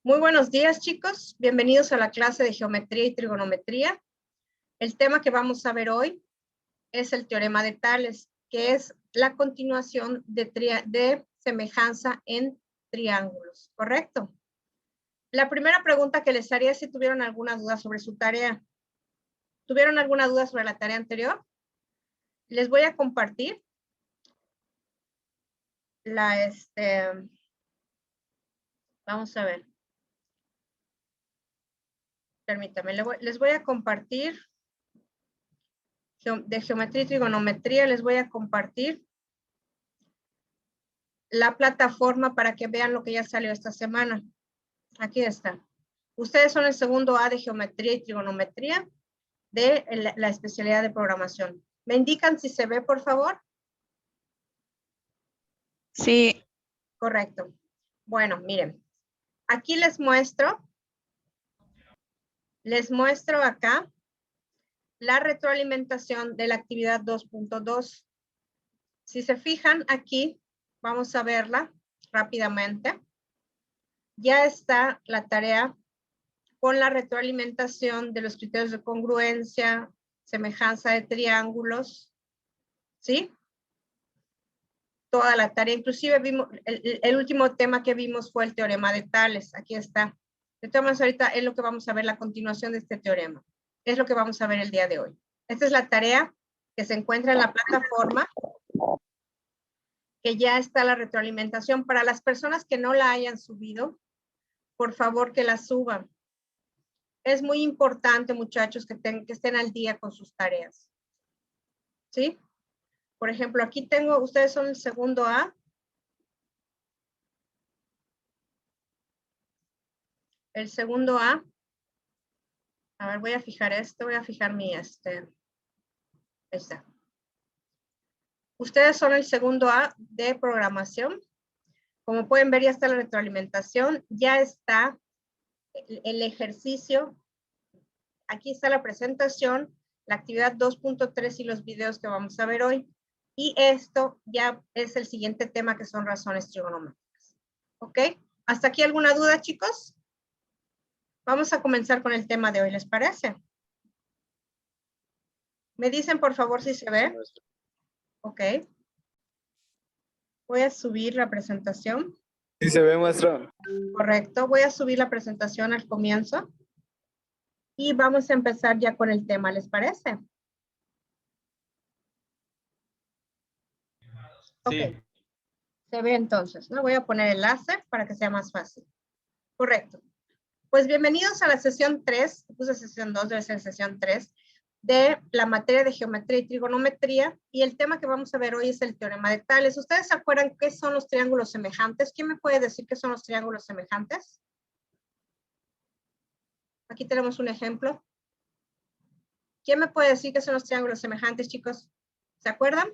Muy buenos días, chicos. Bienvenidos a la clase de Geometría y Trigonometría. El tema que vamos a ver hoy es el teorema de Tales, que es la continuación de semejanza en triángulos, ¿correcto? La primera pregunta que les haría es si tuvieron alguna duda sobre su tarea. ¿Tuvieron alguna duda sobre la tarea anterior? Les voy a compartir vamos a ver. Permítame, les voy a compartir de geometría y trigonometría, les voy a compartir la plataforma para que vean lo que ya salió esta semana. Aquí está. Ustedes son el segundo A de geometría y trigonometría de la especialidad de programación. ¿Me indican si se ve, por favor? Sí. Correcto. Bueno, miren. Aquí les muestro acá la retroalimentación de la actividad 2.2. Si se fijan aquí, vamos a verla rápidamente. Ya está la tarea con la retroalimentación de los criterios de congruencia, semejanza de triángulos, ¿sí? Toda la tarea, inclusive vimos, el último tema que vimos fue el teorema de Tales, aquí está. De todas maneras, ahorita es lo que vamos a ver, la continuación de este teorema. Es lo que vamos a ver el día de hoy. Esta es la tarea que se encuentra en la plataforma, que ya está la retroalimentación. Para las personas que no la hayan subido, por favor que la suban. Es muy importante, muchachos, que estén al día con sus tareas. ¿Sí? Por ejemplo, aquí tengo, ustedes son el segundo A. El segundo A. A ver, voy a fijar esto, voy a fijar mi esta. Ustedes son el segundo A de programación. Como pueden ver, ya está la retroalimentación, ya está el ejercicio. Aquí está la presentación, la actividad 2.3 y los videos que vamos a ver hoy. Y esto ya es el siguiente tema, que son razones trigonométricas. ¿Ok? ¿Hasta aquí alguna duda, chicos? Vamos a comenzar con el tema de hoy, ¿les parece? ¿Me dicen, por favor, si se ve? Ok. Voy a subir la presentación. Sí se ve, maestra. Correcto. Voy a subir la presentación al comienzo. Y vamos a empezar ya con el tema, ¿les parece? Sí. Ok. Se ve entonces, ¿no? Voy a poner el láser para que sea más fácil. Correcto. Pues bienvenidos a la sesión 3, puse sesión 2, debe ser sesión 3, de la materia de geometría y trigonometría, y el tema que vamos a ver hoy es el teorema de Tales. ¿Ustedes se acuerdan qué son los triángulos semejantes? ¿Quién me puede decir qué son los triángulos semejantes? Aquí tenemos un ejemplo. ¿Quién me puede decir qué son los triángulos semejantes, chicos? ¿Se acuerdan?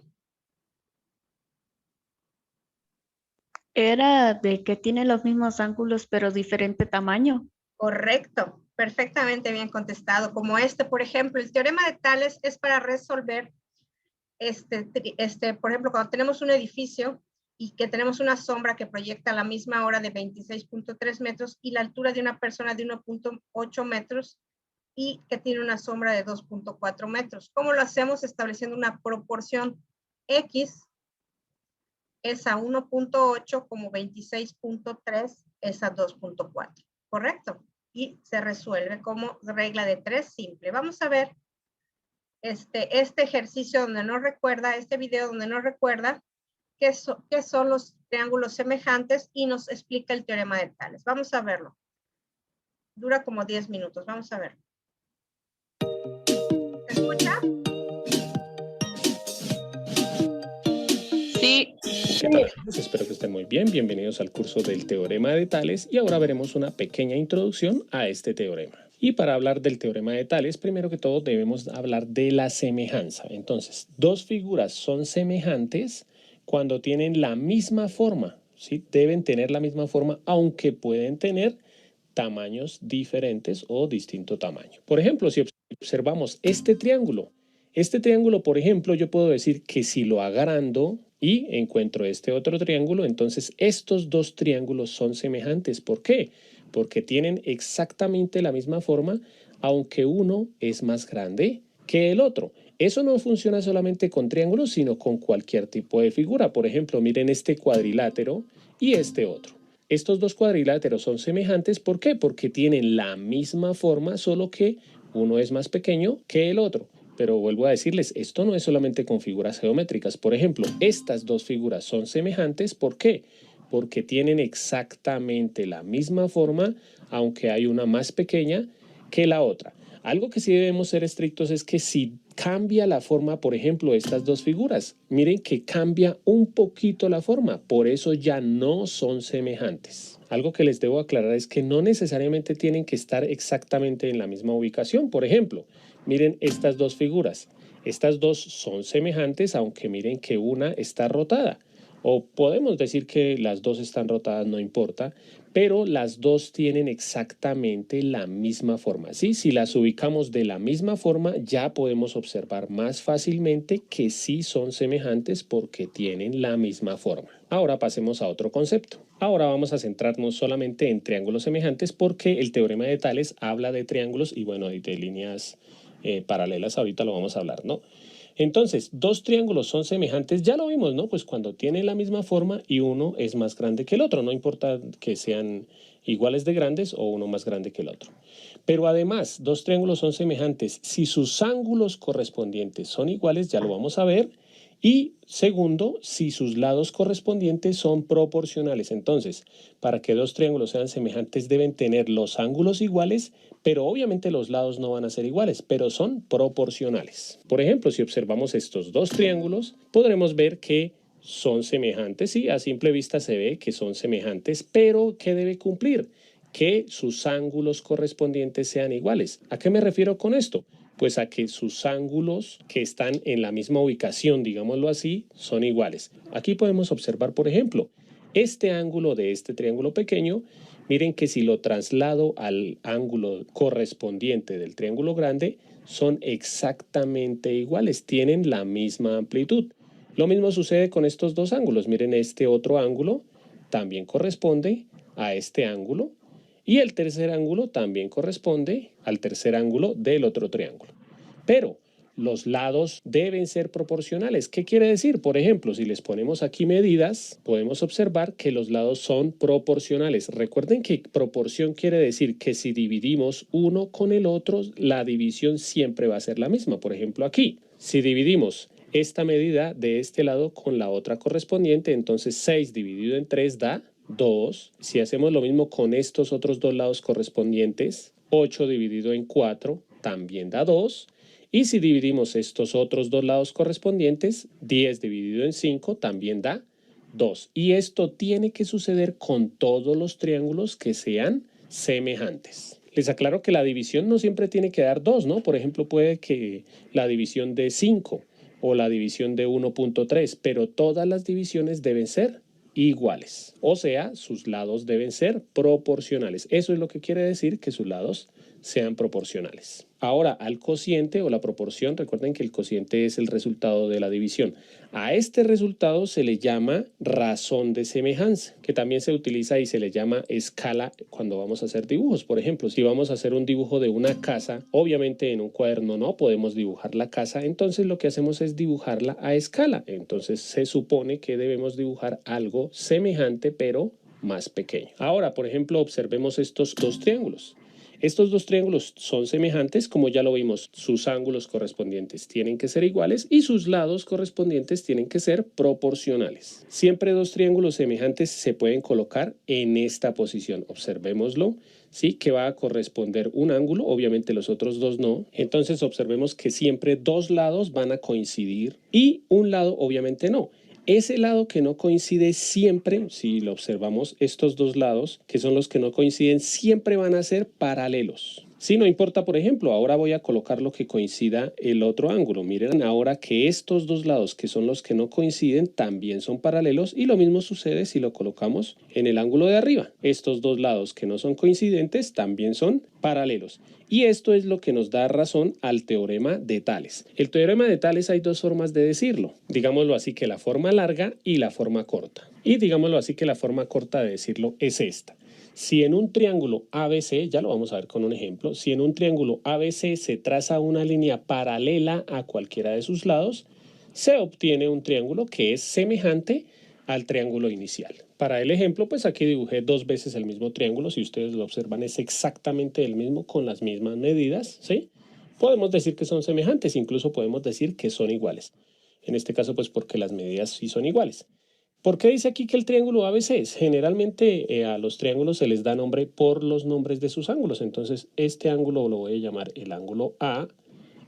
Era de que tiene los mismos ángulos pero diferente tamaño. Correcto, perfectamente bien contestado. Como por ejemplo, el teorema de Tales es para resolver, por ejemplo, cuando tenemos un edificio y que tenemos una sombra que proyecta a la misma hora de 26.3 metros y la altura de una persona de 1.8 metros y que tiene una sombra de 2.4 metros. ¿Cómo lo hacemos? Estableciendo una proporción X es a 1.8 como 26.3 es a 2.4, ¿correcto? Y se resuelve como regla de 3 simple. Vamos a ver este ejercicio donde no recuerda, este video donde no recuerda qué son los triángulos semejantes y nos explica el teorema de Tales. Vamos a verlo. Dura como 10 minutos. Vamos a ver. ¿Se escucha? Sí. ¿Qué tal, amigos? Espero que estén muy bien. Bienvenidos al curso del teorema de Tales y ahora veremos una pequeña introducción a este teorema. Y para hablar del teorema de Tales, primero que todo debemos hablar de la semejanza. Entonces, dos figuras son semejantes cuando tienen la misma forma, ¿sí? Deben tener la misma forma, aunque pueden tener tamaños diferentes o distinto tamaño. Por ejemplo, si observamos este triángulo, por ejemplo, yo puedo decir que si lo agrando y encuentro este otro triángulo, entonces estos dos triángulos son semejantes. ¿Por qué? porque tienen exactamente la misma forma, aunque uno es más grande que el otro. Eso no funciona solamente con triángulos, sino con cualquier tipo de figura. Por ejemplo, miren este cuadrilátero y este otro. Estos dos cuadriláteros son semejantes, ¿por qué? Porque tienen la misma forma, solo que uno es más pequeño que el otro. Pero vuelvo a decirles, esto no es solamente con figuras geométricas. Por ejemplo, estas dos figuras son semejantes, ¿por qué? Porque tienen exactamente la misma forma, aunque hay una más pequeña que la otra. Algo que sí debemos ser estrictos es que si cambia la forma, por ejemplo, estas dos figuras, miren que cambia un poquito la forma, por eso ya no son semejantes. Algo que les debo aclarar es que no necesariamente tienen que estar exactamente en la misma ubicación. Por ejemplo, miren estas dos figuras. Estas dos son semejantes, aunque miren que una está rotada. O podemos decir que las dos están rotadas, no importa, pero las dos tienen exactamente la misma forma. ¿Sí? Si las ubicamos de la misma forma, ya podemos observar más fácilmente que sí son semejantes porque tienen la misma forma. Ahora pasemos a otro concepto. Ahora vamos a centrarnos solamente en triángulos semejantes porque el teorema de Tales habla de triángulos y bueno, de líneas paralelas, ahorita lo vamos a hablar, ¿no? Entonces, dos triángulos son semejantes, ya lo vimos, ¿no? Pues cuando tienen la misma forma y uno es más grande que el otro, no importa que sean iguales de grandes o uno más grande que el otro. Pero además, dos triángulos son semejantes si sus ángulos correspondientes son iguales, ya lo vamos a ver. Y segundo, si sus lados correspondientes son proporcionales. Entonces, para que dos triángulos sean semejantes deben tener los ángulos iguales, pero obviamente los lados no van a ser iguales, pero son proporcionales. Por ejemplo, si observamos estos dos triángulos, podremos ver que son semejantes, sí, a simple vista se ve que son semejantes, pero ¿qué debe cumplir? Que sus ángulos correspondientes sean iguales. ¿A qué me refiero con esto? Pues a que sus ángulos que están en la misma ubicación, digámoslo así, son iguales. Aquí podemos observar, por ejemplo, este ángulo de este triángulo pequeño, miren que si lo traslado al ángulo correspondiente del triángulo grande, son exactamente iguales, tienen la misma amplitud. Lo mismo sucede con estos dos ángulos. Miren, este otro ángulo también corresponde a este ángulo. Y el tercer ángulo también corresponde al tercer ángulo del otro triángulo. Pero los lados deben ser proporcionales. ¿Qué quiere decir? Por ejemplo, si les ponemos aquí medidas, podemos observar que los lados son proporcionales. Recuerden que proporción quiere decir que si dividimos uno con el otro, la división siempre va a ser la misma. Por ejemplo, aquí, si dividimos esta medida de este lado con la otra correspondiente, entonces 6 dividido en 3 da 2. Si hacemos lo mismo con estos otros dos lados correspondientes, 8 dividido en 4 también da 2. Y si dividimos estos otros dos lados correspondientes, 10 dividido en 5 también da 2. Y esto tiene que suceder con todos los triángulos que sean semejantes. Les aclaro que la división no siempre tiene que dar 2, ¿no? Por ejemplo, puede que la división de 5 o la división de 1.3, pero todas las divisiones deben ser iguales. O sea, sus lados deben ser proporcionales. Eso es lo que quiere decir que sus lados sean proporcionales. Ahora, al cociente o la proporción, recuerden que el cociente es el resultado de la división. A este resultado se le llama razón de semejanza, que también se utiliza y se le llama escala cuando vamos a hacer dibujos. Por ejemplo, si vamos a hacer un dibujo de una casa, obviamente en un cuaderno no podemos dibujar la casa, entonces lo que hacemos es dibujarla a escala. Entonces se supone que debemos dibujar algo semejante, pero más pequeño. Ahora, por ejemplo, observemos estos dos triángulos. Estos dos triángulos son semejantes, como ya lo vimos, sus ángulos correspondientes tienen que ser iguales y sus lados correspondientes tienen que ser proporcionales. Siempre dos triángulos semejantes se pueden colocar en esta posición. Observémoslo, ¿sí? Que va a corresponder un ángulo, obviamente los otros dos no. Entonces observemos que siempre dos lados van a coincidir y un lado obviamente no. Ese lado que no coincide siempre, si lo observamos, estos dos lados, que son los que no coinciden, siempre van a ser paralelos. Sí, no importa, por ejemplo, ahora voy a colocar lo que coincida el otro ángulo. Miren ahora que estos dos lados, que son los que no coinciden, también son paralelos y lo mismo sucede si lo colocamos en el ángulo de arriba. Estos dos lados que no son coincidentes también son paralelos. Y esto es lo que nos da razón al teorema de Tales. El teorema de Tales hay dos formas de decirlo. Digámoslo así que la forma larga y la forma corta. Y digámoslo así que la forma corta de decirlo es esta. Si en un triángulo ABC, ya lo vamos a ver con un ejemplo, si en un triángulo ABC se traza una línea paralela a cualquiera de sus lados, se obtiene un triángulo que es semejante al triángulo inicial. Para el ejemplo, pues aquí dibujé 2 veces el mismo triángulo. Si ustedes lo observan, es exactamente el mismo con las mismas medidas, ¿sí? Podemos decir que son semejantes, incluso podemos decir que son iguales. En este caso, pues porque las medidas sí son iguales. ¿Por qué dice aquí que el triángulo ABC? Generalmente a los triángulos se les da nombre por los nombres de sus ángulos. Entonces, este ángulo lo voy a llamar el ángulo A,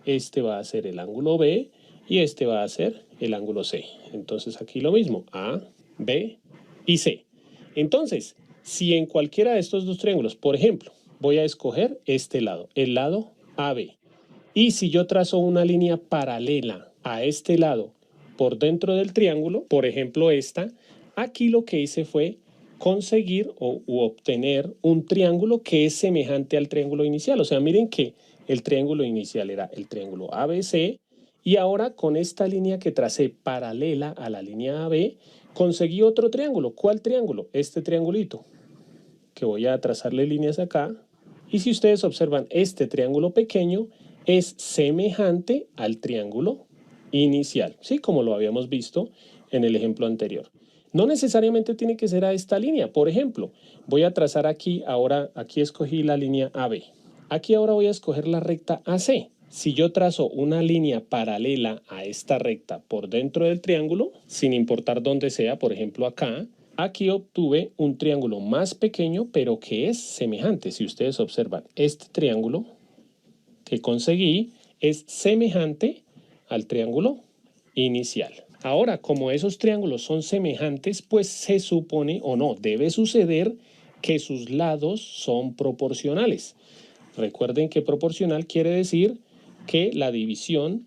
este va a ser el ángulo B y este va a ser el ángulo C. Entonces, aquí lo mismo, A, B y C. Entonces, si en cualquiera de estos dos triángulos, por ejemplo, voy a escoger este lado, el lado AB, y si yo trazo una línea paralela a este lado por dentro del triángulo, por ejemplo esta, aquí lo que hice fue conseguir u obtener un triángulo que es semejante al triángulo inicial. O sea, miren que el triángulo inicial era el triángulo ABC y ahora con esta línea que tracé paralela a la línea AB, conseguí otro triángulo. ¿Cuál triángulo? Este triangulito, que voy a trazarle líneas acá. Y si ustedes observan, este triángulo pequeño es semejante al triángulo inicial, ¿sí? Como lo habíamos visto en el ejemplo anterior. No necesariamente tiene que ser a esta línea. Por ejemplo, voy a trazar aquí, ahora aquí escogí la línea AB. Aquí ahora voy a escoger la recta AC. Si yo trazo una línea paralela a esta recta por dentro del triángulo, sin importar dónde sea, por ejemplo acá, aquí obtuve un triángulo más pequeño, pero que es semejante. Si ustedes observan, este triángulo que conseguí es semejante al triángulo inicial. Ahora, como esos triángulos son semejantes, pues se supone o no, debe suceder que sus lados son proporcionales. Recuerden que proporcional quiere decir que la división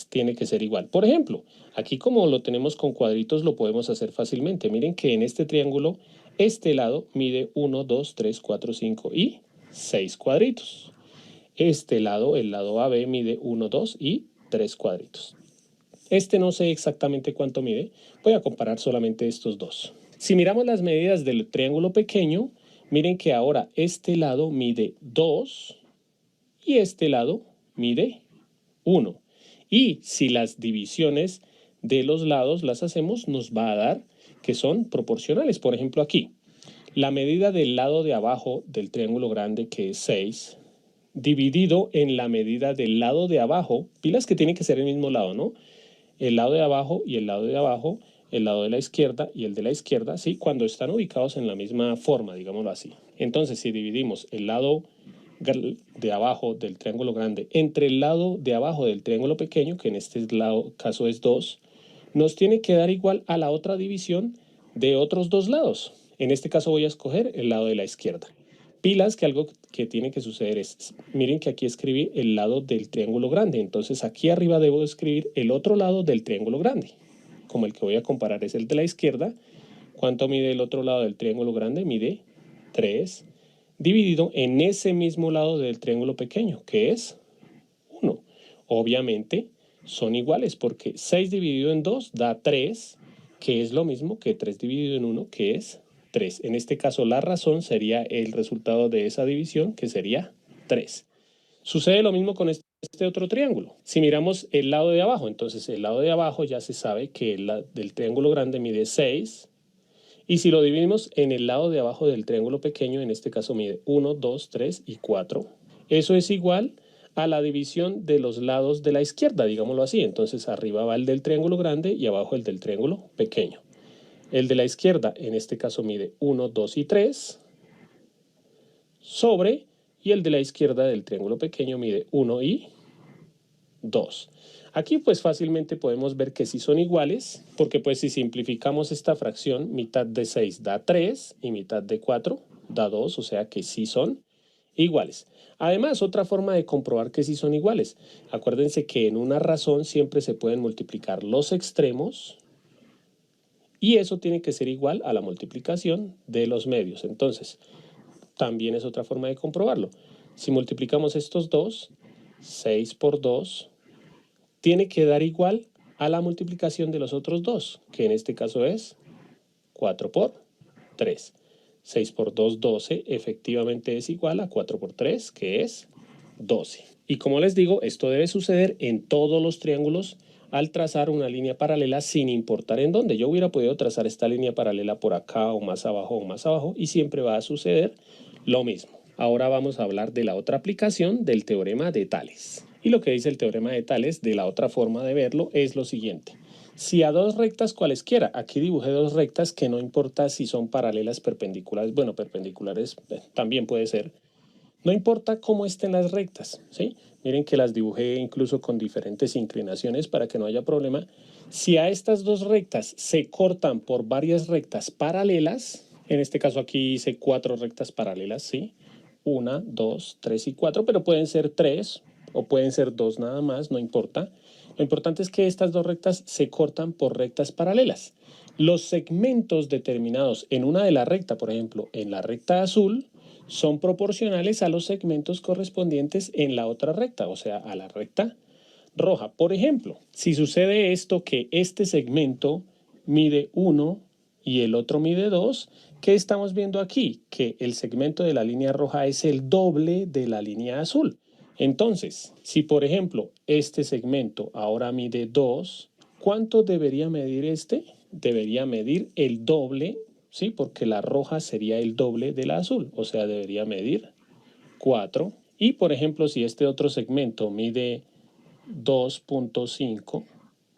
tiene que ser igual. Por ejemplo, aquí como lo tenemos con cuadritos, lo podemos hacer fácilmente. Miren que en este triángulo, este lado mide 1, 2, 3, 4, 5 y 6 cuadritos. Este lado, el lado AB, mide 1, 2 y 3 cuadritos. Este no sé exactamente cuánto mide. Voy a comparar solamente estos dos. Si miramos las medidas del triángulo pequeño, miren que ahora este lado mide 2 y este lado mide 1. Y si las divisiones de los lados las hacemos, nos va a dar que son proporcionales. Por ejemplo, aquí, la medida del lado de abajo del triángulo grande, que es 6, dividido en la medida del lado de abajo, pilas que tiene que ser el mismo lado, ¿no? El lado de abajo y el lado de abajo, el lado de la izquierda y el de la izquierda, ¿sí? Cuando están ubicados en la misma forma, digámoslo así. Entonces, si dividimos el lado de abajo del triángulo grande entre el lado de abajo del triángulo pequeño, que en este caso es 2, nos tiene que dar igual a la otra división de otros dos lados. En este caso voy a escoger el lado de la izquierda. Pilas que algo que tiene que suceder es, miren que aquí escribí el lado del triángulo grande, entonces aquí arriba debo escribir el otro lado del triángulo grande. Como el que voy a comparar es el de la izquierda, ¿cuánto mide el otro lado del triángulo grande? Mide 3, dividido en ese mismo lado del triángulo pequeño, que es 1. Obviamente son iguales porque 6 dividido en 2 da 3, que es lo mismo que 3 dividido en 1, que es 3. En este caso la razón sería el resultado de esa división, que sería 3. Sucede lo mismo con este otro triángulo. Si miramos el lado de abajo, entonces el lado de abajo ya se sabe que el del triángulo grande mide 6. Y si lo dividimos en el lado de abajo del triángulo pequeño, en este caso mide 1, 2, 3 y 4. Eso es igual a la división de los lados de la izquierda, digámoslo así. Entonces arriba va el del triángulo grande y abajo el del triángulo pequeño. El de la izquierda, en este caso, mide 1, 2 y 3, sobre, y el de la izquierda del triángulo pequeño mide 1 y 2. Aquí pues fácilmente podemos ver que sí son iguales, porque pues si simplificamos esta fracción, mitad de 6 da 3 y mitad de 4 da 2, o sea que sí son iguales. Además, otra forma de comprobar que sí son iguales. Acuérdense que en una razón siempre se pueden multiplicar los extremos, y eso tiene que ser igual a la multiplicación de los medios. Entonces, también es otra forma de comprobarlo. Si multiplicamos estos dos, 6 por 2, tiene que dar igual a la multiplicación de los otros dos, que en este caso es 4 por 3. 6 por 2, 12, efectivamente es igual a 4 por 3, que es 12. Y como les digo, esto debe suceder en todos los triángulos al trazar una línea paralela sin importar en dónde. Yo hubiera podido trazar esta línea paralela por acá o más abajo y siempre va a suceder lo mismo. Ahora vamos a hablar de la otra aplicación del teorema de Tales. Y lo que dice el teorema de Tales, de la otra forma de verlo, es lo siguiente. Si a dos rectas cualesquiera, aquí dibujé dos rectas que no importa si son paralelas, perpendiculares, bueno, perpendiculares también puede ser. No importa cómo estén las rectas, ¿sí? Miren que las dibujé incluso con diferentes inclinaciones para que no haya problema. Si a estas dos rectas se cortan por varias rectas paralelas, en este caso aquí hice 4 rectas paralelas, ¿sí? 1, 2, 3 y 4, pero pueden ser 3 o pueden ser 2 nada más, no importa. Lo importante es que estas dos rectas se cortan por rectas paralelas. Los segmentos determinados en una de la recta, por ejemplo, en la recta azul, son proporcionales a los segmentos correspondientes en la otra recta, o sea, a la recta roja. Por ejemplo, si sucede esto que este segmento mide 1 y el otro mide 2, ¿qué estamos viendo aquí? Que el segmento de la línea roja es el doble de la línea azul. Entonces, si por ejemplo este segmento ahora mide 2, ¿cuánto debería medir este? Debería medir el doble, ¿sí? Porque la roja sería el doble de la azul, o sea, debería medir 4. Y por ejemplo, si este otro segmento mide 2.5,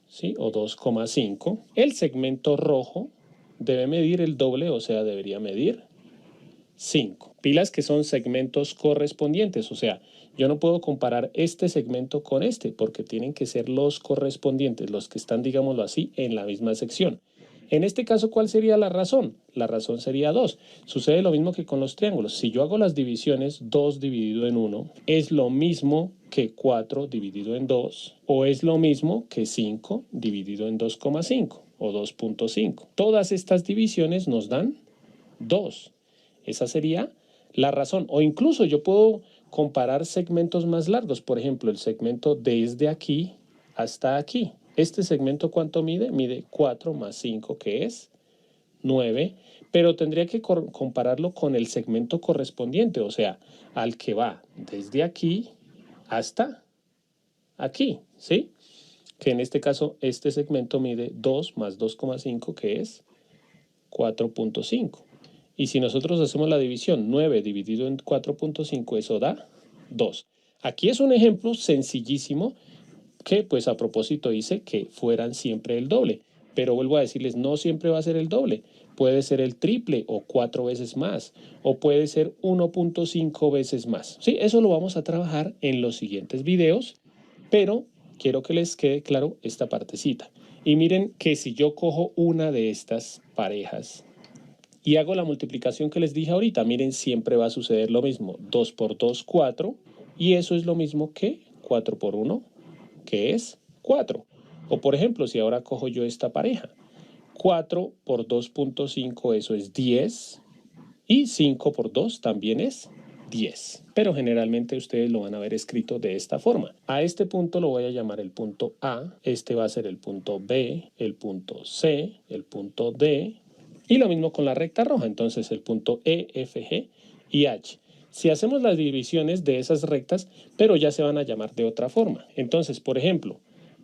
¿sí? O 2,5, el segmento rojo debe medir el doble, o sea, debería medir 5. Pilas que son segmentos correspondientes, o sea, yo no puedo comparar este segmento con este porque tienen que ser los correspondientes, los que están, digámoslo así, en la misma sección. En este caso, ¿cuál sería la razón? La razón sería 2. Sucede lo mismo que con los triángulos. Si yo hago las divisiones, 2 dividido en 1 es lo mismo que 4 dividido en 2 o es lo mismo que 5 dividido en 2,5 o 2.5. Todas estas divisiones nos dan 2. Esa sería la razón. O incluso yo puedo comparar segmentos más largos. Por ejemplo, el segmento desde aquí hasta aquí. Este segmento, ¿cuánto mide? Mide 4 más 5, que es 9. Pero tendría que compararlo con el segmento correspondiente, o sea, al que va desde aquí hasta aquí, ¿sí? Que en este caso, este segmento mide 2 más 2,5, que es 4.5. Y si nosotros hacemos la división, 9 dividido en 4.5, eso da 2. Aquí es un ejemplo sencillísimo que, pues a propósito, dice que fueran siempre el doble. Pero vuelvo a decirles, no siempre va a ser el doble. Puede ser el triple o 4 veces más. O puede ser 1.5 veces más. Sí, eso lo vamos a trabajar en los siguientes videos. Pero quiero que les quede claro esta partecita. Y miren que si yo cojo una de estas parejas y hago la multiplicación que les dije ahorita, miren, siempre va a suceder lo mismo. 2 por 2, 4. Y eso es lo mismo que 4 por 1, que es 4. O por ejemplo, si ahora cojo yo esta pareja, 4 por 2.5, eso es 10. Y 5 por 2 también es 10. Pero generalmente ustedes lo van a ver escrito de esta forma. A este punto lo voy a llamar el punto A. Este va a ser el punto B, el punto C, el punto D. Y lo mismo con la recta roja. Entonces el punto E, F, G y H. Si hacemos las divisiones de esas rectas, pero ya se van a llamar de otra forma. Entonces, por ejemplo,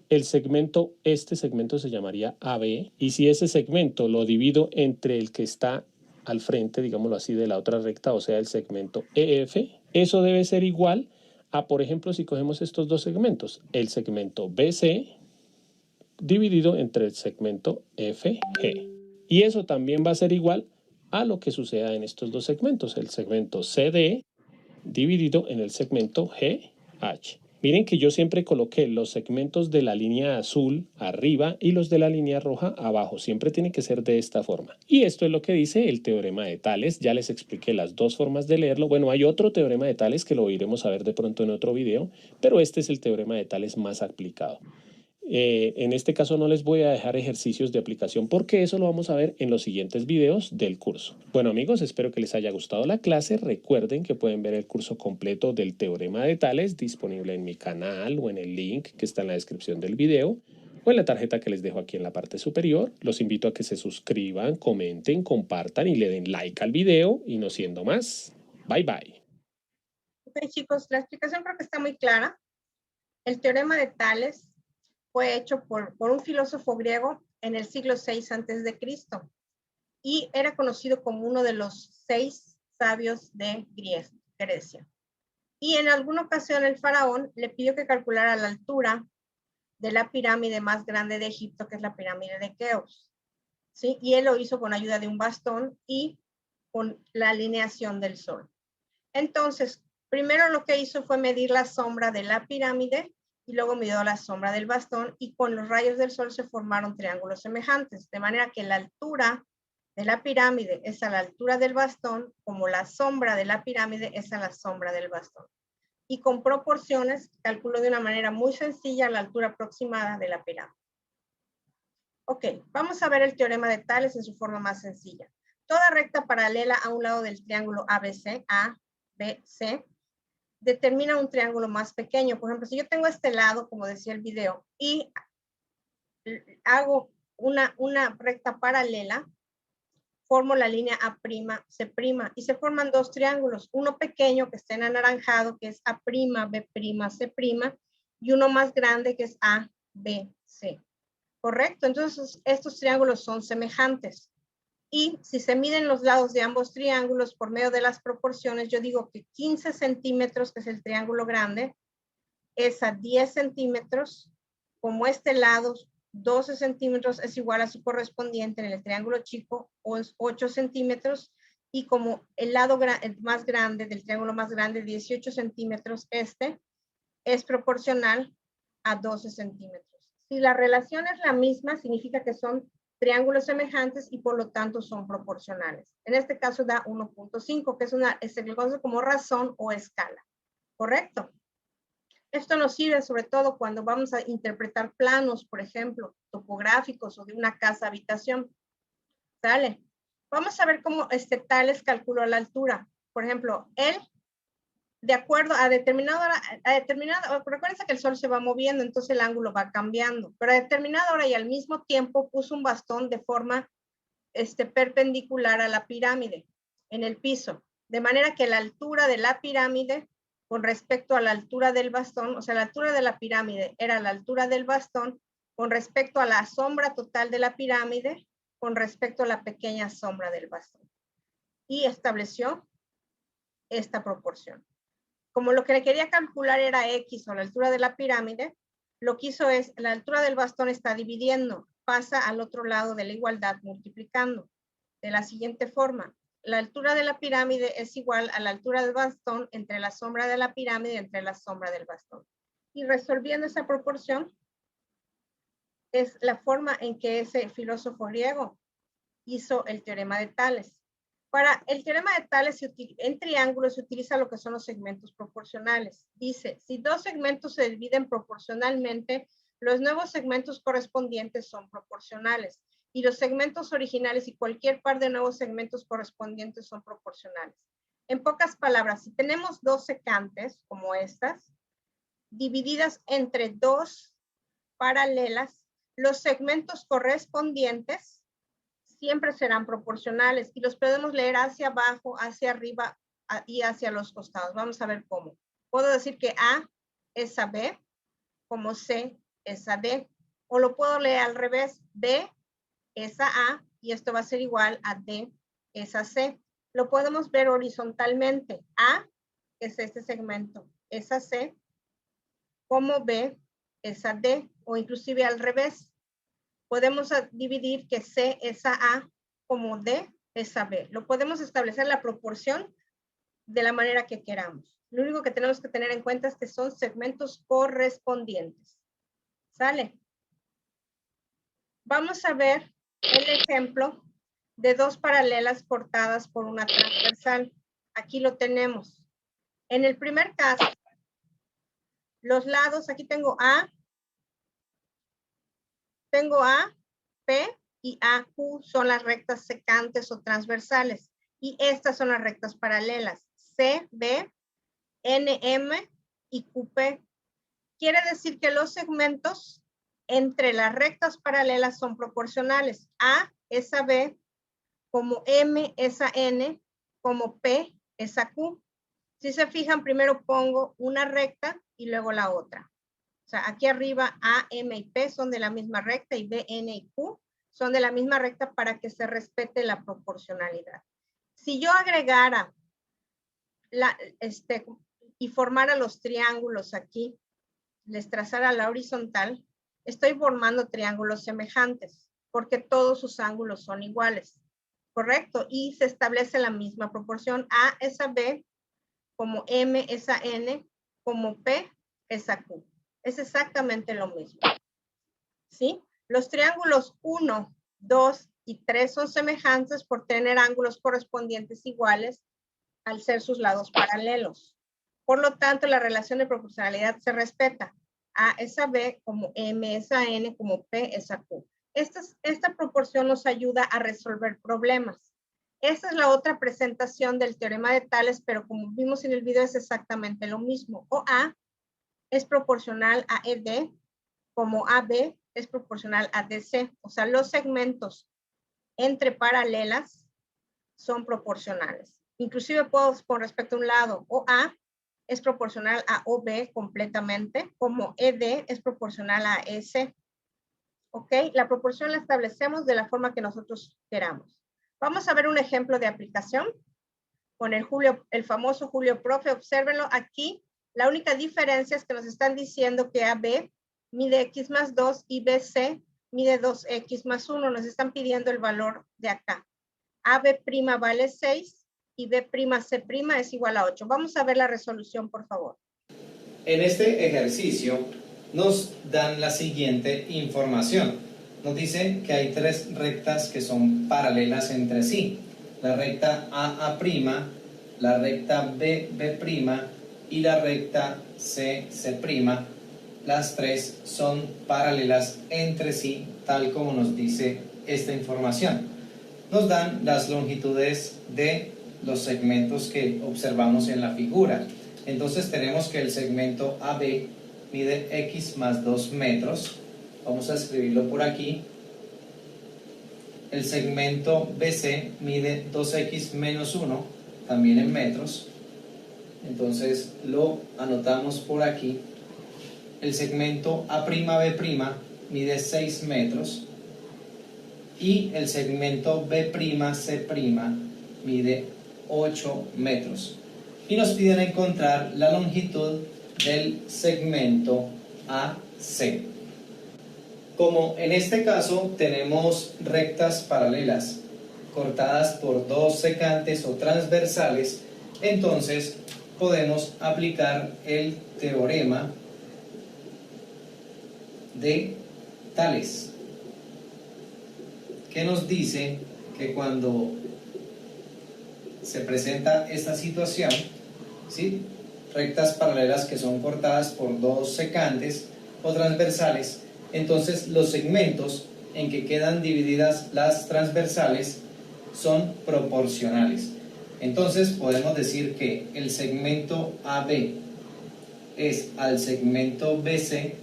el segmento, este segmento se llamaría AB. Y si ese segmento lo divido entre el que está al frente, digámoslo así, de la otra recta, o sea, el segmento EF, eso debe ser igual a, por ejemplo, si cogemos estos dos segmentos, el segmento BC dividido entre el segmento FG. Y eso también va a ser igual a lo que suceda en estos dos segmentos, el segmento CD dividido en el segmento GH. Miren que yo siempre coloqué los segmentos de la línea azul arriba y los de la línea roja abajo. Siempre tiene que ser de esta forma. Y esto es lo que dice el teorema de Tales. Ya les expliqué las dos formas de leerlo. Bueno, hay otro teorema de Tales que lo iremos a ver de pronto en otro video, pero este es el teorema de Tales más aplicado. En este caso no les voy a dejar ejercicios de aplicación porque eso lo vamos a ver en los siguientes videos del curso. Bueno amigos, espero que les haya gustado la clase. Recuerden que pueden ver el curso completo del teorema de Tales disponible en mi canal o en el link que está en la descripción del video. o en la tarjeta que les dejo aquí en la parte superior. Los invito a que se suscriban, comenten, compartan y le den like al video. Y no siendo más, bye bye. Ok, chicos, la explicación creo que está muy clara. El teorema de Tales fue hecho por un filósofo griego en el siglo VI a.C. y era conocido como uno de los 6 sabios de Grecia. Y en alguna ocasión el faraón le pidió que calculara la altura de la pirámide más grande de Egipto, que es la pirámide de Keops. ¿Sí? Y él lo hizo con ayuda de un bastón y con la alineación del sol. Entonces, primero lo que hizo fue medir la sombra de la pirámide y luego midió la sombra del bastón y con los rayos del sol se formaron triángulos semejantes, de manera que la altura de la pirámide es a la altura del bastón, como la sombra de la pirámide es a la sombra del bastón. Y con proporciones calculó de una manera muy sencilla la altura aproximada de la pirámide. Ok, vamos a ver el teorema de Tales en su forma más sencilla. Toda recta paralela a un lado del triángulo ABC, determina un triángulo más pequeño. Por ejemplo, si yo tengo este lado, como decía el video, y hago una recta paralela, formo la línea A'C' y se forman dos triángulos, uno pequeño que está en anaranjado, que es A'B', C', y uno más grande que es ABC. ¿Correcto? Entonces, estos triángulos son semejantes. Y si se miden los lados de ambos triángulos por medio de las proporciones, yo digo que 15 centímetros, que es el triángulo grande, es a 10 centímetros, como este lado 12 centímetros es igual a su correspondiente en el triángulo chico, o es 8 centímetros, y como el lado más grande del triángulo más grande, 18 centímetros, este es proporcional a 12 centímetros. Si la relación es la misma, significa que son triángulos semejantes y por lo tanto son proporcionales. En este caso da 1.5, que se le conoce como razón o escala. ¿Correcto? Esto nos sirve sobre todo cuando vamos a interpretar planos, por ejemplo, topográficos o de una casa habitación. ¿Sale? Vamos a ver cómo Tales calculó la altura. Por ejemplo, él, de acuerdo a determinada hora, recuerden que el sol se va moviendo, entonces el ángulo va cambiando, pero a determinada hora y al mismo tiempo puso un bastón de forma perpendicular a la pirámide en el piso, de manera que la altura de la pirámide con respecto a la altura del bastón, o sea, la altura de la pirámide era la altura del bastón con respecto a la sombra total de la pirámide con respecto a la pequeña sombra del bastón. Y estableció esta proporción. Como lo que le quería calcular era X o la altura de la pirámide, lo que hizo es, la altura del bastón está dividiendo, pasa al otro lado de la igualdad multiplicando. De la siguiente forma, la altura de la pirámide es igual a la altura del bastón entre la sombra de la pirámide y entre la sombra del bastón. Y resolviendo esa proporción, es la forma en que ese filósofo griego hizo el teorema de Tales. Para el teorema de Tales, en triángulos se utiliza lo que son los segmentos proporcionales. Dice, si dos segmentos se dividen proporcionalmente, los nuevos segmentos correspondientes son proporcionales. Y los segmentos originales y cualquier par de nuevos segmentos correspondientes son proporcionales. En pocas palabras, si tenemos dos secantes, como estas, divididas entre dos paralelas, los segmentos correspondientes siempre serán proporcionales y los podemos leer hacia abajo, hacia arriba y hacia los costados. Vamos a ver cómo. Puedo decir que A es a B, como C es a D, o lo puedo leer al revés, B es a A y esto va a ser igual a D es a C. Lo podemos ver horizontalmente. A es este segmento, es a C, como B es a D, o inclusive al revés. Podemos dividir que C es a A como D es a B. Lo podemos establecer la proporción de la manera que queramos. Lo único que tenemos que tener en cuenta es que son segmentos correspondientes. ¿Sale? Vamos a ver el ejemplo de dos paralelas cortadas por una transversal. Aquí lo tenemos. En el primer caso, los lados, aquí tengo A, P y AQ son las rectas secantes o transversales. Y estas son las rectas paralelas. CB, NM y QP. Quiere decir que los segmentos entre las rectas paralelas son proporcionales. A es a B, como M es a N, como P es a Q. Si se fijan, primero pongo una recta y luego la otra. O sea, aquí arriba A, M y P son de la misma recta y B, N y Q son de la misma recta para que se respete la proporcionalidad. Si yo agregara y formara los triángulos aquí, les trazara la horizontal, estoy formando triángulos semejantes porque todos sus ángulos son iguales, ¿correcto? Y se establece la misma proporción. A es a B, como M es a N, como P es a Q. Es exactamente lo mismo. ¿Sí? Los triángulos 1, 2 y 3 son semejantes por tener ángulos correspondientes iguales al ser sus lados paralelos. Por lo tanto, la relación de proporcionalidad se respeta. A es a B, como M es a N, como P es a Q. Esta proporción nos ayuda a resolver problemas. Esta es la otra presentación del teorema de Tales, pero como vimos en el video es exactamente lo mismo. OA es proporcional a ED, como AB es proporcional a DC. O sea, los segmentos entre paralelas son proporcionales. Inclusive puedo, con respecto a un lado, OA es proporcional a OB completamente, como ED es proporcional a EC. ¿Ok? La proporción la establecemos de la forma que nosotros queramos. Vamos a ver un ejemplo de aplicación con el famoso Julio Profe. Obsérvenlo aquí. La única diferencia es que nos están diciendo que AB mide X más 2 y BC mide 2X más 1. Nos están pidiendo el valor de acá. AB' vale 6 y B'C' es igual a 8. Vamos a ver la resolución, por favor. En este ejercicio nos dan la siguiente información. Nos dice que hay tres rectas que son paralelas entre sí. La recta AA', la recta BB' y la recta CC'. Las tres son paralelas entre sí, tal como nos dice esta información. Nos dan las longitudes de los segmentos que observamos en la figura. Entonces tenemos que el segmento AB mide X más 2 metros. Vamos a escribirlo por aquí. El segmento BC mide 2X menos 1, también en metros. Entonces lo anotamos por aquí. El segmento A'B' mide 6 metros. Y el segmento B'C' mide 8 metros. Y nos piden encontrar la longitud del segmento AC. Como en este caso tenemos rectas paralelas cortadas por dos secantes o transversales, entonces podemos aplicar el teorema de Tales, que nos dice que cuando se presenta esta situación, ¿sí? Rectas paralelas que son cortadas por dos secantes o transversales, entonces los segmentos en que quedan divididas las transversales son proporcionales. Entonces podemos decir que el segmento AB es al segmento BC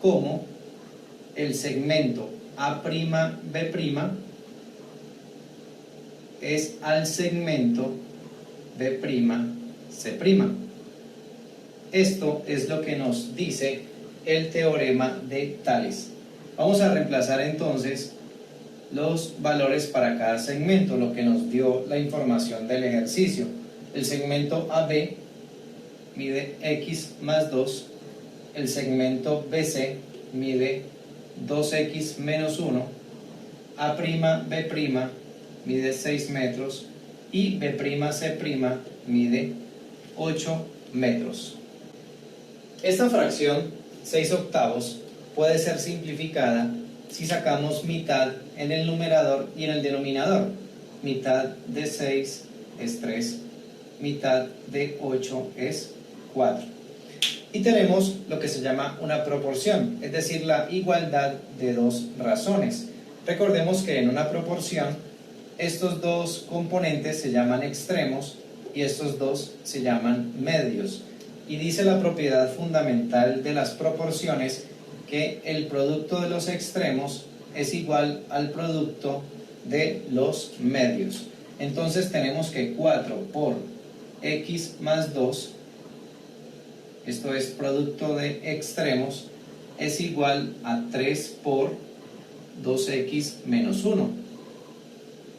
como el segmento A'B' es al segmento B'C'. Esto es lo que nos dice el teorema de Tales. Vamos a reemplazar entonces los valores para cada segmento, lo que nos dio la información del ejercicio. El segmento AB mide X más 2, el segmento BC mide 2X menos 1, A'B' mide 6 metros y B'C' mide 8 metros. Esta fracción, 6 octavos, puede ser simplificada si sacamos mitad en el numerador y en el denominador. Mitad de 6 es 3, mitad de 8 es 4. Y tenemos lo que se llama una proporción, es decir, la igualdad de dos razones. Recordemos que en una proporción estos dos componentes se llaman extremos y estos dos se llaman medios. Y dice la propiedad fundamental de las proporciones que el producto de los extremos es igual al producto de los medios. Entonces tenemos que 4 por x más 2, esto es producto de extremos, es igual a 3 por 2x menos 1,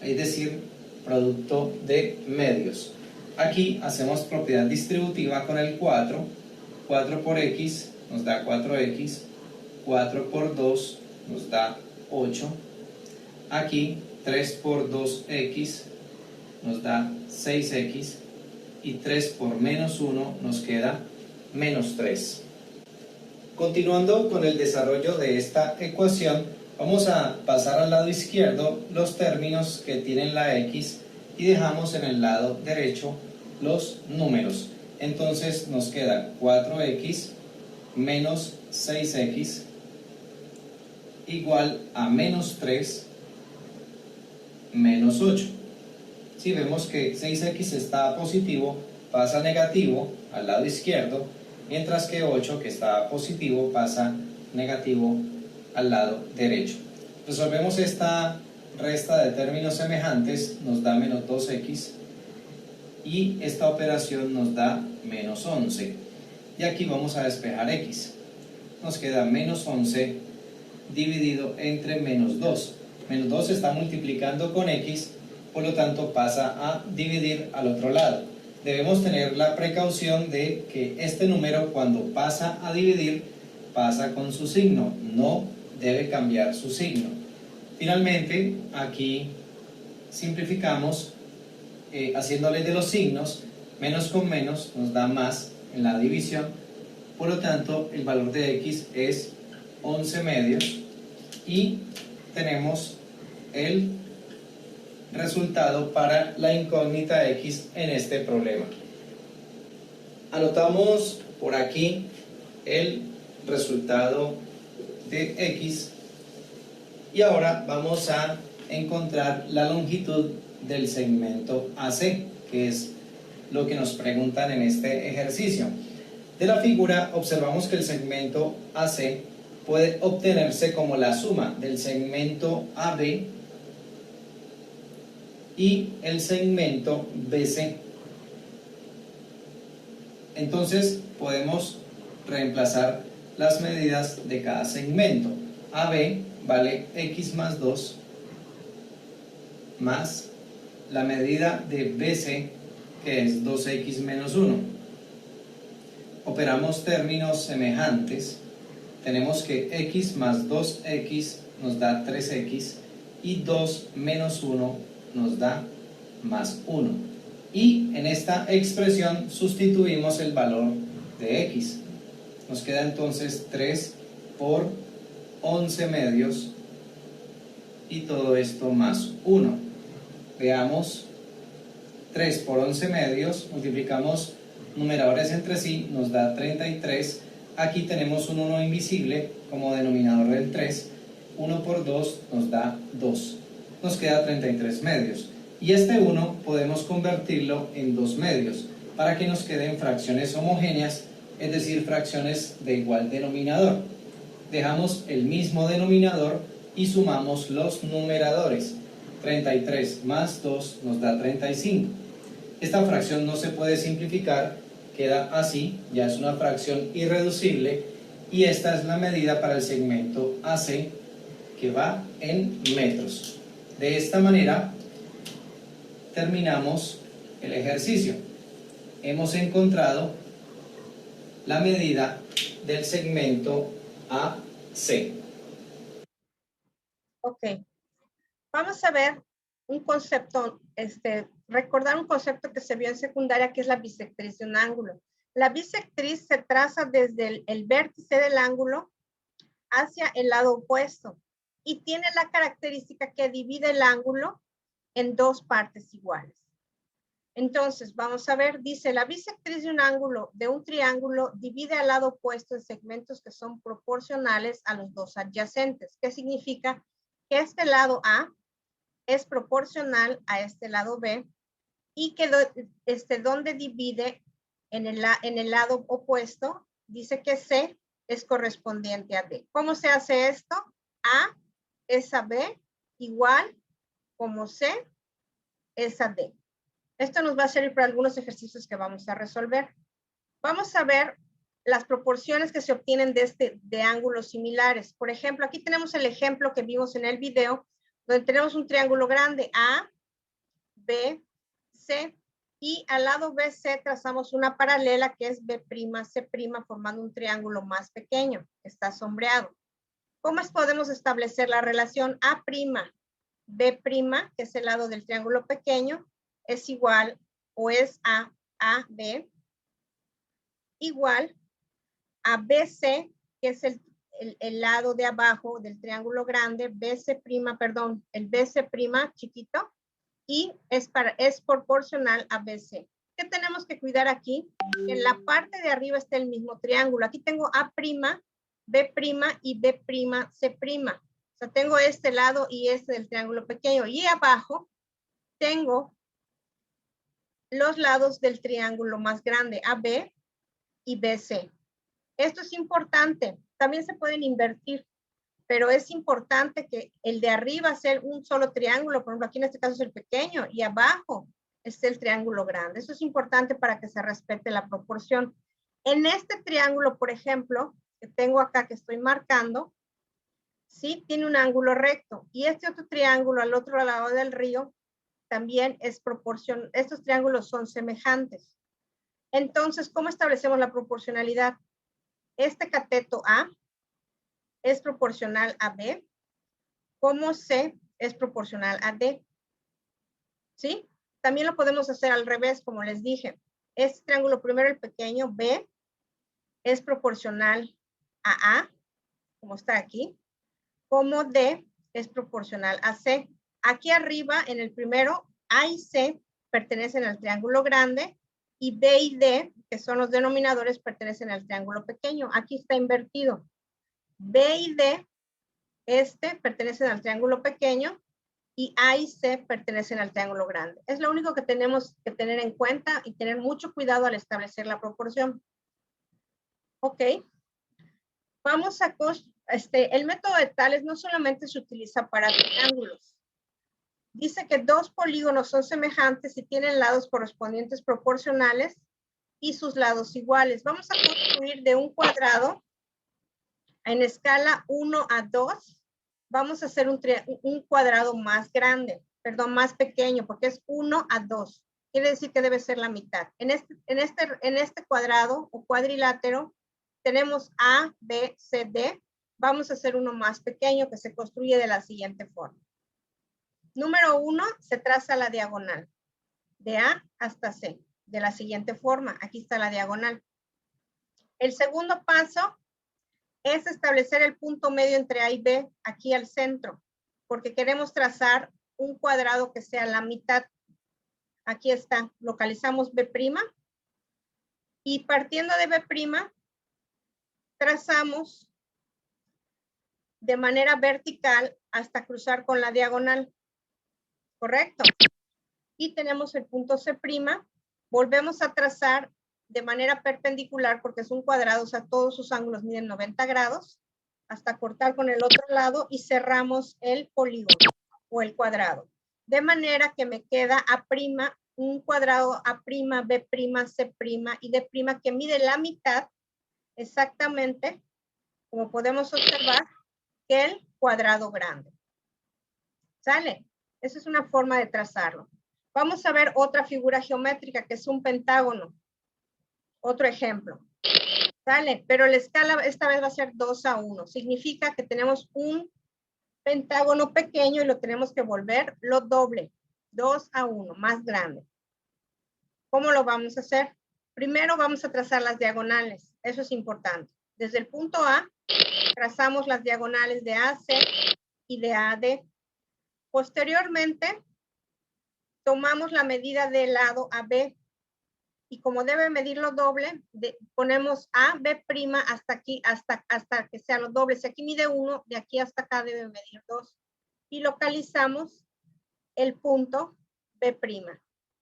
es decir, producto de medios. Aquí hacemos propiedad distributiva con el 4, 4 por x nos da 4x, 4 por 2 nos da 8, aquí 3 por 2x nos da 6x y 3 por menos 1 nos queda menos 3. Continuando con el desarrollo de esta ecuación, vamos a pasar al lado izquierdo los términos que tienen la x y dejamos en el lado derecho los números. Entonces nos queda 4x menos 6x igual a menos 3 menos 8. Si vemos que 6x está positivo, pasa negativo al lado izquierdo, mientras que 8, que está positivo, pasa negativo al lado derecho. Resolvemos esta resta de términos semejantes, nos da menos 2x, y esta operación nos da menos 11. Y aquí vamos a despejar x. Nos queda menos 11 dividido entre menos 2. Menos 2 se está multiplicando con x, por lo tanto pasa a dividir al otro lado. Debemos tener la precaución de que este número, cuando pasa a dividir, pasa con su signo, no debe cambiar su signo. Finalmente, aquí simplificamos haciéndole de los signos, menos con menos nos da más en la división, por lo tanto el valor de x es 11 medios y tenemos el resultado para la incógnita x en este problema. Anotamos por aquí el resultado de x y ahora vamos a encontrar la longitud del segmento AC, que es lo que nos preguntan en este ejercicio. De la figura observamos que el segmento AC puede obtenerse como la suma del segmento AB y el segmento BC. Entonces podemos reemplazar las medidas de cada segmento. AB vale x más 2 más la medida de BC, que es 2x menos 1. Operamos términos semejantes. Tenemos que x más 2x nos da 3x y 2 menos 1 nos da más 1. Y en esta expresión sustituimos el valor de x. Nos queda entonces 3 por 11 medios y todo esto más 1. Veamos, 3 por 11 medios, multiplicamos numeradores entre sí, nos da 33. Aquí tenemos un 1 invisible como denominador del 3. 1 por 2 nos da 2. Nos queda 33 medios. Y este 1 podemos convertirlo en 2 medios para que nos queden fracciones homogéneas, es decir, fracciones de igual denominador. Dejamos el mismo denominador y sumamos los numeradores. 33 más 2 nos da 35. Esta fracción no se puede simplificar, queda así, ya es una fracción irreducible, y esta es la medida para el segmento AC, que va en metros. De esta manera terminamos el ejercicio. Hemos encontrado la medida del segmento AC. Ok. Vamos a ver un concepto, recordar un concepto que se vio en secundaria, que es la bisectriz de un ángulo. La bisectriz se traza desde el vértice del ángulo hacia el lado opuesto y tiene la característica que divide el ángulo en dos partes iguales. Entonces, vamos a ver, dice, la bisectriz de un ángulo, de un triángulo, divide al lado opuesto en segmentos que son proporcionales a los dos adyacentes. ¿Qué significa? Que este lado A es proporcional a este lado B y que donde divide en el lado opuesto, dice que C es correspondiente a D. ¿Cómo se hace esto? A es a B igual como C es a D. Esto nos va a servir para algunos ejercicios que vamos a resolver. Vamos a ver las proporciones que se obtienen de ángulos similares. Por ejemplo, aquí tenemos el ejemplo que vimos en el video, donde tenemos un triángulo grande A, B, C, y al lado BC trazamos una paralela que es B', C', formando un triángulo más pequeño, que está sombreado. ¿Cómo podemos establecer la relación A', B', que es el lado del triángulo pequeño, es igual o es a B, igual a BC, que es el lado de abajo del triángulo grande, BC', perdón, el BC' chiquito, y es proporcional a BC. ¿Qué tenemos que cuidar aquí? En la parte de arriba está el mismo triángulo. Aquí tengo A', B' y B', C'. O sea, tengo este lado y este del triángulo pequeño. Y abajo tengo los lados del triángulo más grande, AB y BC. Esto es importante. También se pueden invertir, pero es importante que el de arriba sea un solo triángulo. Por ejemplo, aquí en este caso es el pequeño y abajo es el triángulo grande. Eso es importante para que se respete la proporción. En este triángulo, por ejemplo, que tengo acá que estoy marcando, sí, tiene un ángulo recto. Y este otro triángulo al otro lado del río también es proporción. Estos triángulos son semejantes. Entonces, ¿cómo establecemos la proporcionalidad? Este cateto A es proporcional a B, como C es proporcional a D. ¿Sí? También lo podemos hacer al revés, como les dije. Este triángulo primero, el pequeño, B, es proporcional a A, como está aquí, como D es proporcional a C. Aquí arriba, en el primero, A y C pertenecen al triángulo grande, y B y D, que son los denominadores, pertenecen al triángulo pequeño. Aquí está invertido. B y D, pertenecen al triángulo pequeño, y A y C pertenecen al triángulo grande. Es lo único que tenemos que tener en cuenta y tener mucho cuidado al establecer la proporción. Ok. Vamos a, el método de Tales no solamente se utiliza para triángulos. Dice que dos polígonos son semejantes y tienen lados correspondientes proporcionales y sus lados iguales. Vamos a construir de un cuadrado en escala 1 a 2. Vamos a hacer un cuadrado más grande, perdón, más pequeño, porque es 1 a 2. Quiere decir que debe ser la mitad. En este cuadrado o cuadrilátero tenemos A, B, C, D. Vamos a hacer uno más pequeño que se construye de la siguiente forma. Número 1, se traza la diagonal de A hasta C, de la siguiente forma. Aquí está la diagonal. El segundo paso es establecer el punto medio entre A y B, aquí al centro, porque queremos trazar un cuadrado que sea la mitad. Aquí está, localizamos B', y partiendo de B', trazamos de manera vertical hasta cruzar con la diagonal. ¿Correcto? Y tenemos el punto C', volvemos a trazar de manera perpendicular porque es un cuadrado, o sea, todos sus ángulos miden 90 grados, hasta cortar con el otro lado y cerramos el polígono o el cuadrado. De manera que me queda A', un cuadrado A', B', C' y D' que mide la mitad exactamente, como podemos observar, que el cuadrado grande. ¿Sale? Esa es una forma de trazarlo. Vamos a ver otra figura geométrica que es un pentágono. Otro ejemplo. ¿Sale? Pero la escala esta vez va a ser 2 a 1. Significa que tenemos un pentágono pequeño y lo tenemos que volver lo doble. 2 a 1, más grande. ¿Cómo lo vamos a hacer? Primero vamos a trazar las diagonales. Eso es importante. Desde el punto A, trazamos las diagonales de AC y de AD. Posteriormente, tomamos la medida del lado AB y como debe medirlo doble, ponemos A, B' hasta aquí, hasta que sea lo doble. Si aquí mide 1, de aquí hasta acá debe medir 2. Y localizamos el punto B'.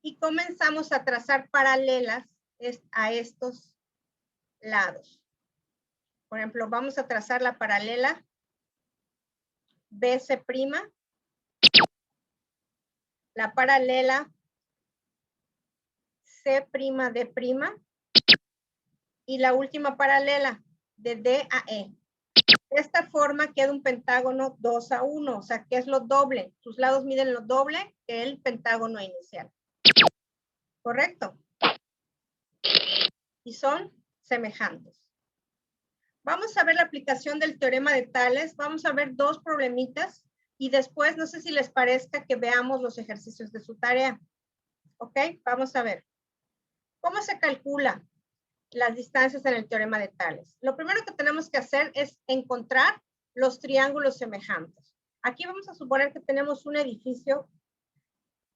Y comenzamos a trazar paralelas a estos lados. Por ejemplo, vamos a trazar la paralela BC', la paralela C'D', y la última paralela de D a E. De esta forma queda un pentágono 2 a 1, o sea que es lo doble. Sus lados miden lo doble que el pentágono inicial. ¿Correcto? Y son semejantes. Vamos a ver la aplicación del teorema de Tales. Vamos a ver dos problemitas y después, no sé si les parezca que veamos los ejercicios de su tarea. ¿Ok? Vamos a ver. ¿Cómo se calcula las distancias en el teorema de Tales? Lo primero que tenemos que hacer es encontrar los triángulos semejantes. Aquí vamos a suponer que tenemos un edificio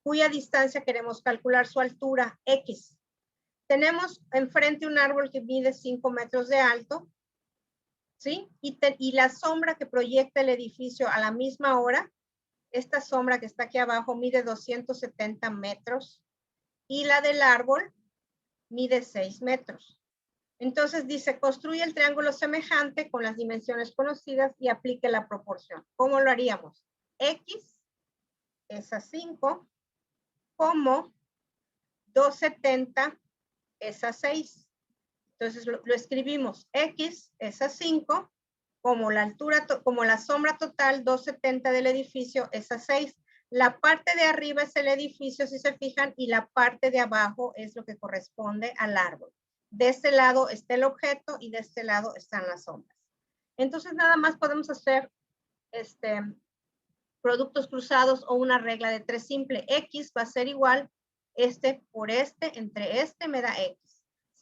cuya distancia queremos calcular su altura, X. Tenemos enfrente un árbol que mide 5 metros de alto, ¿sí? Y la sombra que proyecta el edificio a la misma hora, esta sombra que está aquí abajo mide 270 metros y la del árbol mide 6 metros. Entonces dice, construye el triángulo semejante con las dimensiones conocidas y aplique la proporción. ¿Cómo lo haríamos? X es a 5, como 270 es a 6. Entonces lo escribimos, X es a 5, como la altura, como la sombra total 270 del edificio es a 6. La parte de arriba es el edificio, si se fijan, y la parte de abajo es lo que corresponde al árbol. De este lado está el objeto y de este lado están las sombras. Entonces nada más podemos hacer productos cruzados o una regla de 3 simple. X va a ser igual por entre me da X.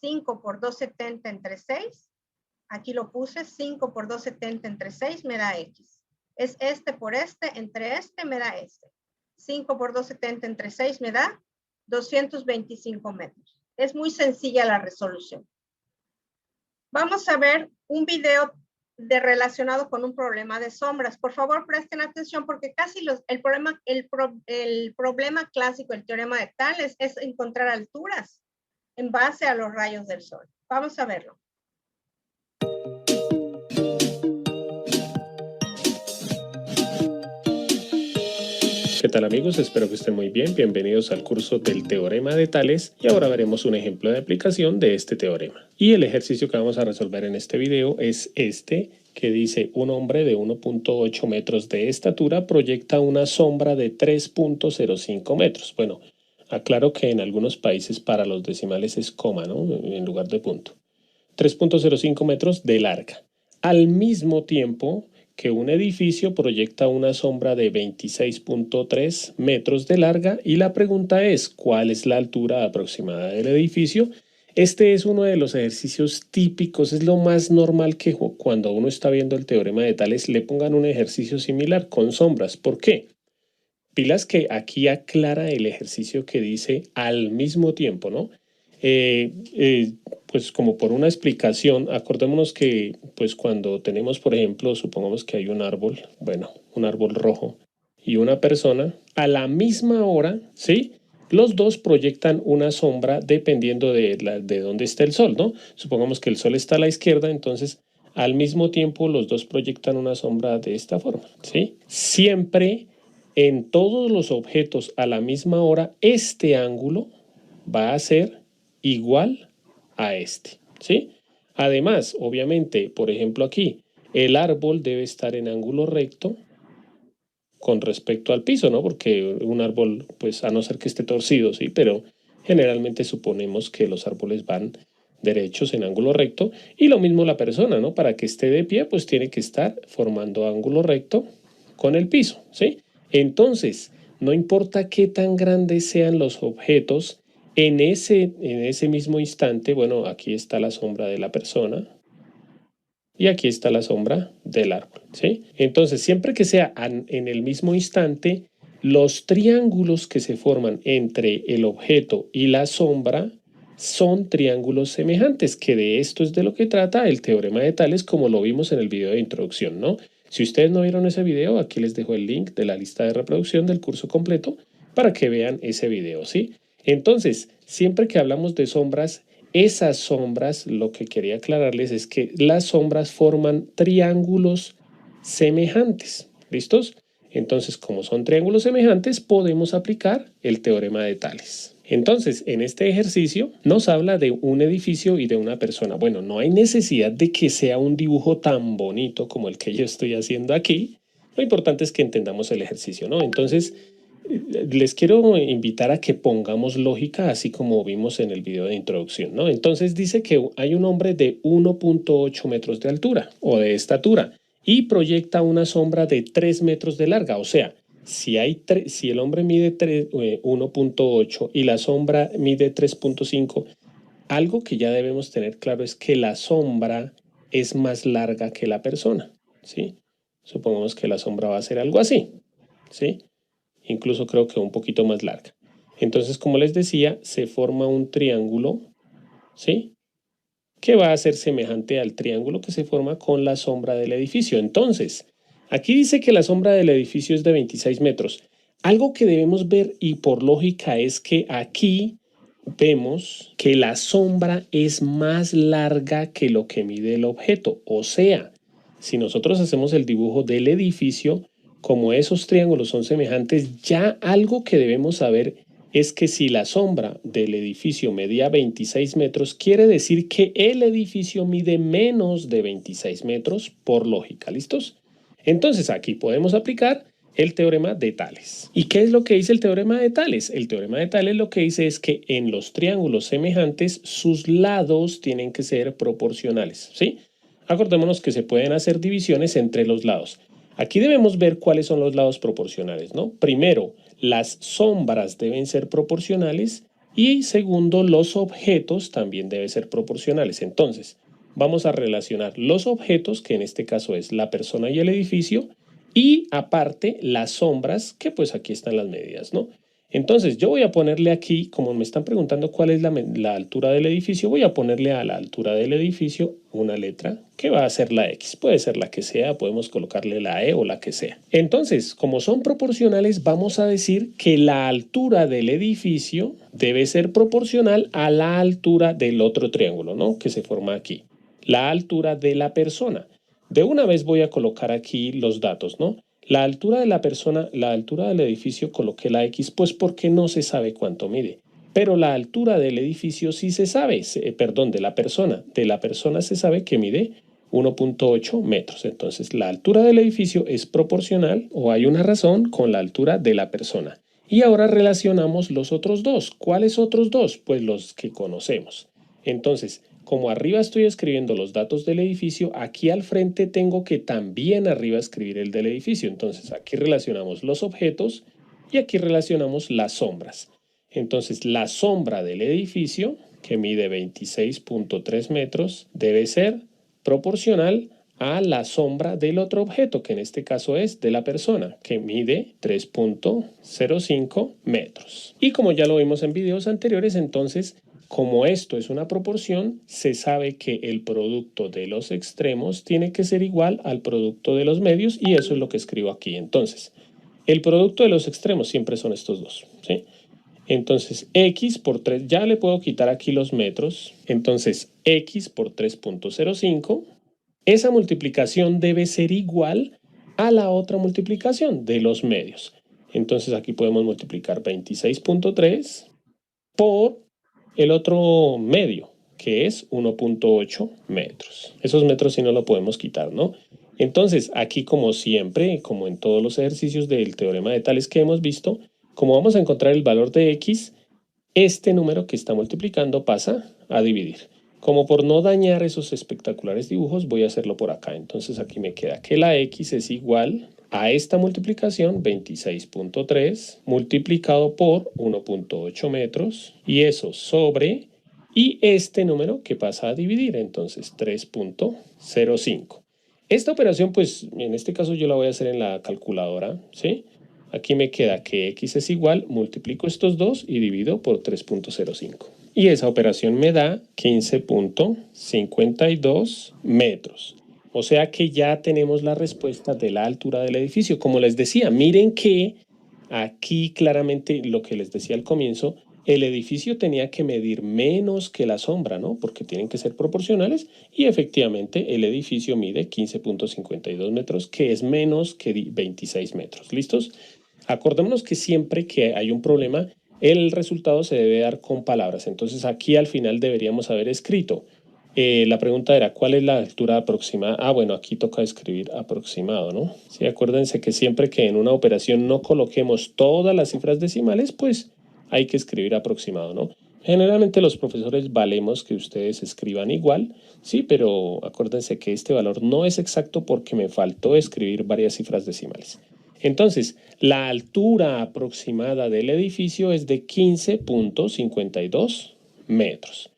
5 por 270 entre 6. Aquí lo puse, 5 por 270 entre 6 me da X. Es por entre me da 5 por 270 entre 6 me da 225 metros. Es muy sencilla la resolución. Vamos a ver un video relacionado con un problema de sombras. Por favor, presten atención porque casi el problema clásico, el teorema de Tales, es encontrar alturas en base a los rayos del sol. Vamos a verlo. ¿Qué tal amigos? Espero que estén muy bien. Bienvenidos al curso del teorema de Tales y ahora veremos un ejemplo de aplicación de este teorema. Y el ejercicio que vamos a resolver en este video es que dice un hombre de 1.8 metros de estatura proyecta una sombra de 3.05 metros. Bueno, aclaro que en algunos países para los decimales es coma, ¿no? En lugar de punto. 3.05 metros de larga. Al mismo tiempo que un edificio proyecta una sombra de 26.3 metros de larga y la pregunta es, ¿cuál es la altura aproximada del edificio? Este es uno de los ejercicios típicos, es lo más normal que cuando uno está viendo el teorema de Tales le pongan un ejercicio similar con sombras. ¿Por qué? Pilas que aquí aclara el ejercicio que dice al mismo tiempo, ¿no? Pues como por una explicación, acordémonos que pues cuando tenemos, por ejemplo, supongamos que hay un árbol, bueno, un árbol rojo y una persona, a la misma hora, ¿sí? Los dos proyectan una sombra dependiendo de dónde está el sol, ¿no? Supongamos que el sol está a la izquierda, entonces al mismo tiempo los dos proyectan una sombra de esta forma, ¿sí? Siempre en todos los objetos a la misma hora, este ángulo va a ser igual a ¿sí? Además, obviamente, por ejemplo aquí, el árbol debe estar en ángulo recto con respecto al piso, ¿no? Porque un árbol, pues a no ser que esté torcido, ¿sí? Pero generalmente suponemos que los árboles van derechos en ángulo recto y lo mismo la persona, ¿no? Para que esté de pie, pues tiene que estar formando ángulo recto con el piso, ¿sí? Entonces, no importa qué tan grandes sean los objetos, en ese mismo instante, bueno, aquí está la sombra de la persona y aquí está la sombra del árbol, ¿sí? Entonces, siempre que sea en el mismo instante, los triángulos que se forman entre el objeto y la sombra son triángulos semejantes, que de esto es de lo que trata el teorema de Tales, como lo vimos en el video de introducción, ¿no? Si ustedes no vieron ese video, aquí les dejo el link de la lista de reproducción del curso completo para que vean ese video, ¿sí? Entonces, siempre que hablamos de sombras, esas sombras, lo que quería aclararles es que las sombras forman triángulos semejantes. ¿Listos? Entonces, como son triángulos semejantes, podemos aplicar el teorema de Tales. Entonces, en este ejercicio nos habla de un edificio y de una persona. Bueno, no hay necesidad de que sea un dibujo tan bonito como el que yo estoy haciendo aquí. Lo importante es que entendamos el ejercicio, ¿no? Entonces, les quiero invitar a que pongamos lógica, así como vimos en el video de introducción, ¿no? Entonces dice que hay un hombre de 1.8 metros de altura o de estatura y proyecta una sombra de 3 metros de larga. O sea, si el hombre mide 1.8 y la sombra mide 3.5, algo que ya debemos tener claro es que la sombra es más larga que la persona, ¿sí? Supongamos que la sombra va a ser algo así, ¿sí? Incluso creo que un poquito más larga. Entonces, como les decía, se forma un triángulo, ¿sí? Que va a ser semejante al triángulo que se forma con la sombra del edificio. Entonces, aquí dice que la sombra del edificio es de 26 metros. Algo que debemos ver y por lógica es que aquí vemos que la sombra es más larga que lo que mide el objeto. O sea, si nosotros hacemos el dibujo del edificio, como esos triángulos son semejantes, ya algo que debemos saber es que si la sombra del edificio medía 26 metros, quiere decir que el edificio mide menos de 26 metros por lógica. ¿Listos? Entonces aquí podemos aplicar el teorema de Tales. ¿Y qué es lo que dice el teorema de Tales? El teorema de Tales lo que dice es que en los triángulos semejantes sus lados tienen que ser proporcionales, ¿sí? Acordémonos que se pueden hacer divisiones entre los lados. Aquí debemos ver cuáles son los lados proporcionales, ¿no? Primero, las sombras deben ser proporcionales y segundo, los objetos también deben ser proporcionales. Entonces, vamos a relacionar los objetos, que en este caso es la persona y el edificio, y aparte las sombras, que pues aquí están las medidas, ¿no? Entonces yo voy a ponerle aquí, como me están preguntando cuál es la altura del edificio, voy a ponerle a la altura del edificio una letra que va a ser la X. Puede ser la que sea, podemos colocarle la E o la que sea. Entonces, como son proporcionales, vamos a decir que la altura del edificio debe ser proporcional a la altura del otro triángulo, ¿no? Que se forma aquí. La altura de la persona. De una vez voy a colocar aquí los datos, ¿no? La altura de la persona, la altura del edificio, coloqué la X, pues porque no se sabe cuánto mide. Pero la altura del edificio sí se sabe, perdón, de la persona. De la persona se sabe que mide 1.8 metros. Entonces, la altura del edificio es proporcional o hay una razón con la altura de la persona. Y ahora relacionamos los otros dos. ¿Cuáles otros dos? Pues los que conocemos. Entonces, como arriba estoy escribiendo los datos del edificio, aquí al frente tengo que también arriba escribir el del edificio. Entonces aquí relacionamos los objetos y aquí relacionamos las sombras. Entonces la sombra del edificio, que mide 26.3 metros, debe ser proporcional a la sombra del otro objeto, que en este caso es de la persona, que mide 3.05 metros. Y como ya lo vimos en videos anteriores, entonces, como esto es una proporción, se sabe que el producto de los extremos tiene que ser igual al producto de los medios y eso es lo que escribo aquí. Entonces, el producto de los extremos siempre son estos dos, ¿sí? Entonces, X por 3, ya le puedo quitar aquí los metros. Entonces, X por 3.05, esa multiplicación debe ser igual a la otra multiplicación de los medios. Entonces, aquí podemos multiplicar 26.3 por el otro medio, que es 1.8 metros. Esos metros sí no lo podemos quitar, ¿no? Entonces, aquí como siempre, como en todos los ejercicios del teorema de Tales que hemos visto, como vamos a encontrar el valor de X, este número que está multiplicando pasa a dividir. Como por no dañar esos espectaculares dibujos, voy a hacerlo por acá. Entonces aquí me queda que la X es igual a esta multiplicación, 26.3, multiplicado por 1.8 metros, y eso sobre, y este número que pasa a dividir, entonces 3.05. Esta operación, pues, en este caso yo la voy a hacer en la calculadora, ¿sí? Aquí me queda que X es igual, multiplico estos dos y divido por 3.05. Y esa operación me da 15.52 metros. O sea que ya tenemos la respuesta de la altura del edificio. Como les decía, miren que aquí claramente lo que les decía al comienzo, el edificio tenía que medir menos que la sombra, ¿no? Porque tienen que ser proporcionales y efectivamente el edificio mide 15.52 metros, que es menos que 26 metros. ¿Listos? Acordémonos que siempre que hay un problema, el resultado se debe dar con palabras. Entonces aquí al final deberíamos haber escrito. La pregunta era, ¿cuál es la altura aproximada? Ah, bueno, aquí toca escribir aproximado, ¿no? Sí, acuérdense que siempre que en una operación no coloquemos todas las cifras decimales, pues hay que escribir aproximado, ¿no? Generalmente los profesores valemos que ustedes escriban igual, sí, pero acuérdense que este valor no es exacto porque me faltó escribir varias cifras decimales. Entonces, la altura aproximada del edificio es de 15.52 metros.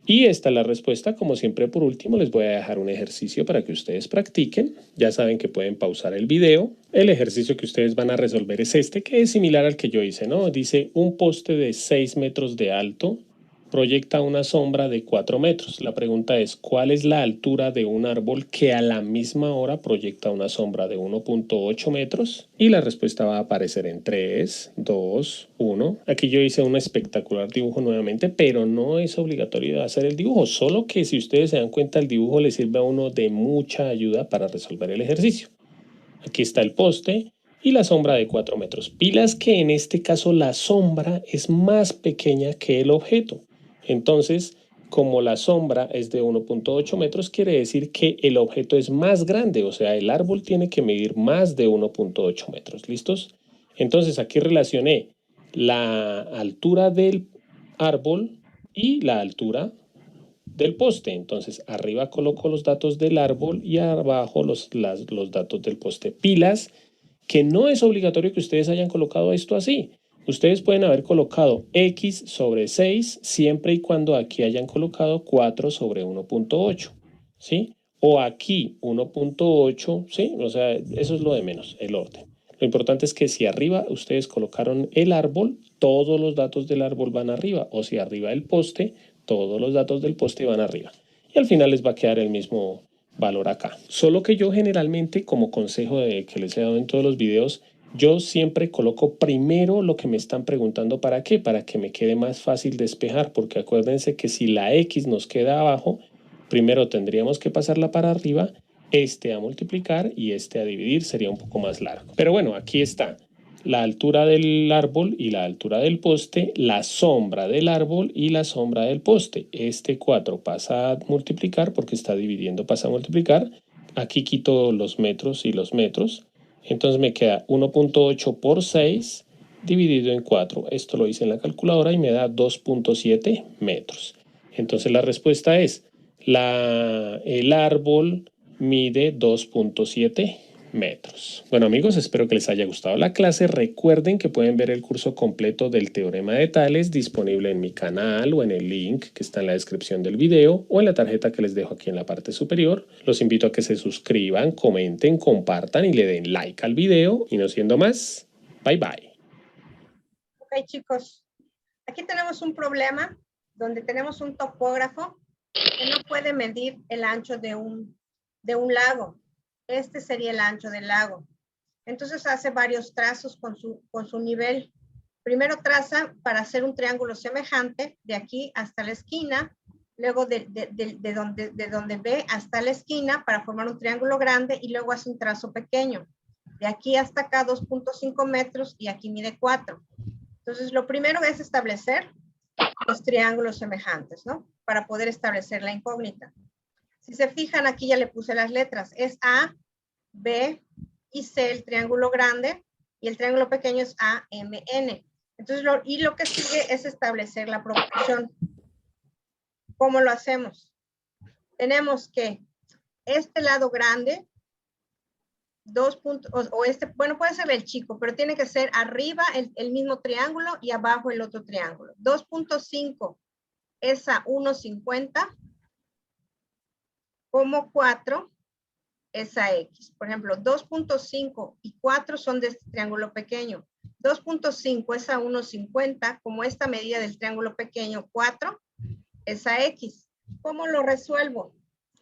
Y esta es la respuesta. Como siempre, por último, les voy a dejar un ejercicio para que ustedes practiquen. Ya saben que pueden pausar el video. El ejercicio que ustedes van a resolver es este, que es similar al que yo hice, ¿no? Dice, un poste de 6 metros de alto proyecta una sombra de 4 metros. La pregunta es, ¿cuál es la altura de un árbol que a la misma hora proyecta una sombra de 1.8 metros? Y la respuesta va a aparecer en 3, 2, 1. Aquí yo hice un espectacular dibujo nuevamente, pero no es obligatorio hacer el dibujo, solo que si ustedes se dan cuenta, el dibujo les sirve a uno de mucha ayuda para resolver el ejercicio. Aquí está el poste y la sombra de 4 metros. Pilas que en este caso la sombra es más pequeña que el objeto. Entonces, como la sombra es de 1.8 metros, quiere decir que el objeto es más grande, o sea, el árbol tiene que medir más de 1.8 metros. ¿Listos? Entonces, aquí relacioné la altura del árbol y la altura del poste. Entonces, arriba coloco los datos del árbol y abajo los datos del poste. Pilas, que no es obligatorio que ustedes hayan colocado esto así. Ustedes pueden haber colocado X sobre 6 siempre y cuando aquí hayan colocado 4 sobre 1.8, ¿sí? O aquí 1.8, ¿sí? O sea, eso es lo de menos, el orden. Lo importante es que si arriba ustedes colocaron el árbol, todos los datos del árbol van arriba. O si arriba el poste, todos los datos del poste van arriba. Y al final les va a quedar el mismo valor acá. Solo que yo generalmente, como consejo que les he dado en todos los videos, yo siempre coloco primero lo que me están preguntando para qué, para que me quede más fácil despejar, porque acuérdense que si la X nos queda abajo, primero tendríamos que pasarla para arriba, este a multiplicar y este a dividir, sería un poco más largo. Pero bueno, aquí está la altura del árbol y la altura del poste, la sombra del árbol y la sombra del poste. Este 4 pasa a multiplicar porque está dividiendo, pasa a multiplicar. Aquí quito los metros y los metros. Entonces me queda 1.8 por 6 dividido en 4. Esto lo hice en la calculadora y me da 2.7 metros. Entonces la respuesta es, el árbol mide 2.7 metros. Bueno amigos, espero que les haya gustado la clase. Recuerden que pueden ver el curso completo del teorema de Tales disponible en mi canal o en el link que está en la descripción del video o en la tarjeta que les dejo aquí en la parte superior. Los invito a que se suscriban, comenten, compartan y le den like al video. Y no siendo más, bye bye. Ok chicos, aquí tenemos un problema donde tenemos un topógrafo que no puede medir el ancho de un lago. Este sería el ancho del lago. Entonces hace varios trazos con su nivel. Primero traza para hacer un triángulo semejante de aquí hasta la esquina, luego de donde ve hasta la esquina para formar un triángulo grande y luego hace un trazo pequeño. De aquí hasta acá 2.5 metros y aquí mide 4. Entonces lo primero es establecer los triángulos semejantes, ¿no? Para poder establecer la incógnita. Si se fijan, aquí ya le puse las letras. Es A, B y C el triángulo grande y el triángulo pequeño es A, M, N. Entonces, lo que sigue es establecer la proporción. ¿Cómo lo hacemos? Tenemos que este lado grande, 2 puntos, o este, bueno, puede ser el chico, pero tiene que ser arriba el mismo triángulo y abajo el otro triángulo. 2.5 es a 1.50. Como 4 es a X. Por ejemplo, 2.5 y 4 son de este triángulo pequeño. 2.5 es a 1.50, como esta medida del triángulo pequeño, 4 es a X. ¿Cómo lo resuelvo?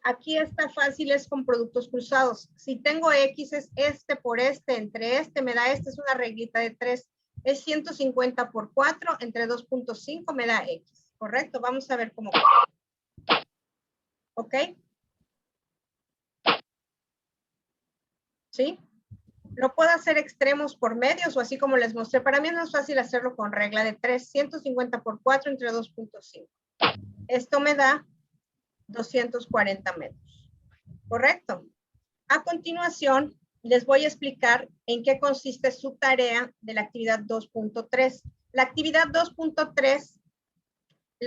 Aquí está fácil, es con productos cruzados. Si tengo X, es este por este, entre este me da este, es una reglita de 3. Es 150 por 4 entre 2.5 me da X. ¿Correcto? Vamos a ver cómo. ¿Ok? ¿Sí? Lo puedo hacer extremos por medios o así como les mostré. Para mí es más fácil hacerlo con regla de 3. 150 por 4 entre 2.5. Esto me da 240 metros. ¿Correcto? A continuación, les voy a explicar en qué consiste su tarea de la actividad 2.3. La actividad 2.3,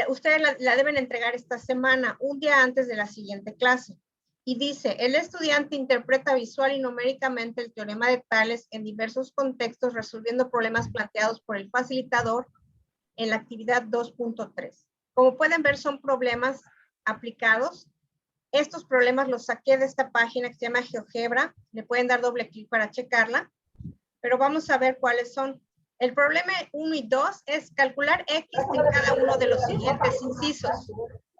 ustedes la deben entregar esta semana, un día antes de la siguiente clase. Y dice, el estudiante interpreta visual y numéricamente el teorema de Tales en diversos contextos, resolviendo problemas planteados por el facilitador en la actividad 2.3. Como pueden ver, son problemas aplicados. Estos problemas los saqué de esta página que se llama GeoGebra. Le pueden dar doble clic para checarla. Pero vamos a ver cuáles son. El problema 1 y 2 es calcular X en cada uno de los siguientes incisos.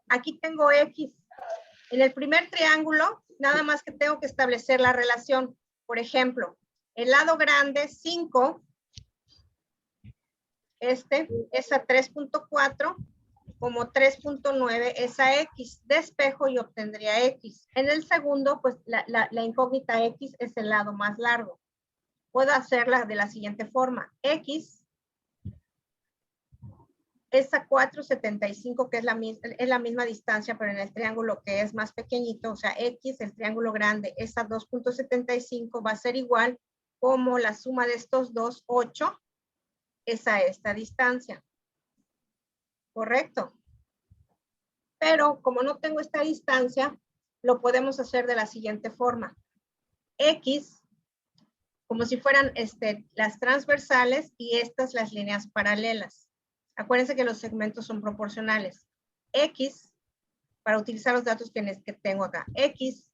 Aquí tengo X. En el primer triángulo, nada más que tengo que establecer la relación. Por ejemplo, el lado grande, 5, es a 3.4, como 3.9 es a X. Despejo y obtendría X. En el segundo, pues la incógnita X es el lado más largo. Puedo hacerla de la siguiente forma. X es a 4.75, que es la misma distancia, pero en el triángulo que es más pequeñito, o sea, X, el triángulo grande, es a 2.75, va a ser igual como la suma de estos dos, 8, es a esta distancia. ¿Correcto? Pero como no tengo esta distancia, lo podemos hacer de la siguiente forma. X, como si fueran las transversales y estas las líneas paralelas. Acuérdense que los segmentos son proporcionales. X, para utilizar los datos que tengo acá. X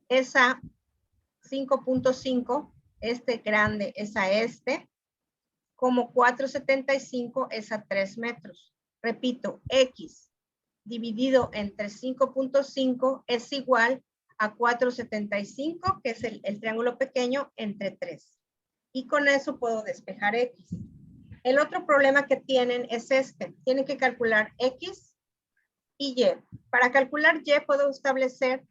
es a 5.5, este grande es a como 4.75 es a 3 metros. Repito, X dividido entre 5.5 es igual a 4.75, que es el triángulo pequeño, entre 3. Y con eso puedo despejar X. El otro problema que tienen es tienen que calcular X y Y. Para calcular Y puedo establecer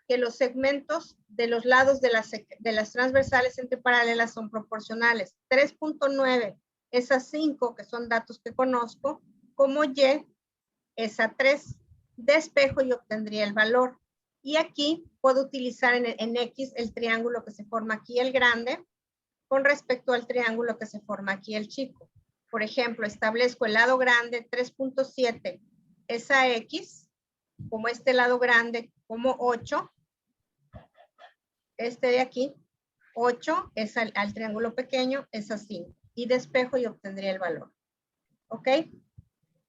que los segmentos de los lados de las transversales entre paralelas son proporcionales. 3.9 es a 5, que son datos que conozco, como Y es a 3. Despejo y obtendría el valor. Y aquí puedo utilizar en X el triángulo que se forma aquí, el grande, con respecto al triángulo que se forma aquí, el chico. Por ejemplo, establezco el lado grande, 3.7 es a X, como este lado grande, como 8. Este de aquí, 8 es al triángulo pequeño, es a 5. Y despejo y obtendría el valor. ¿Ok?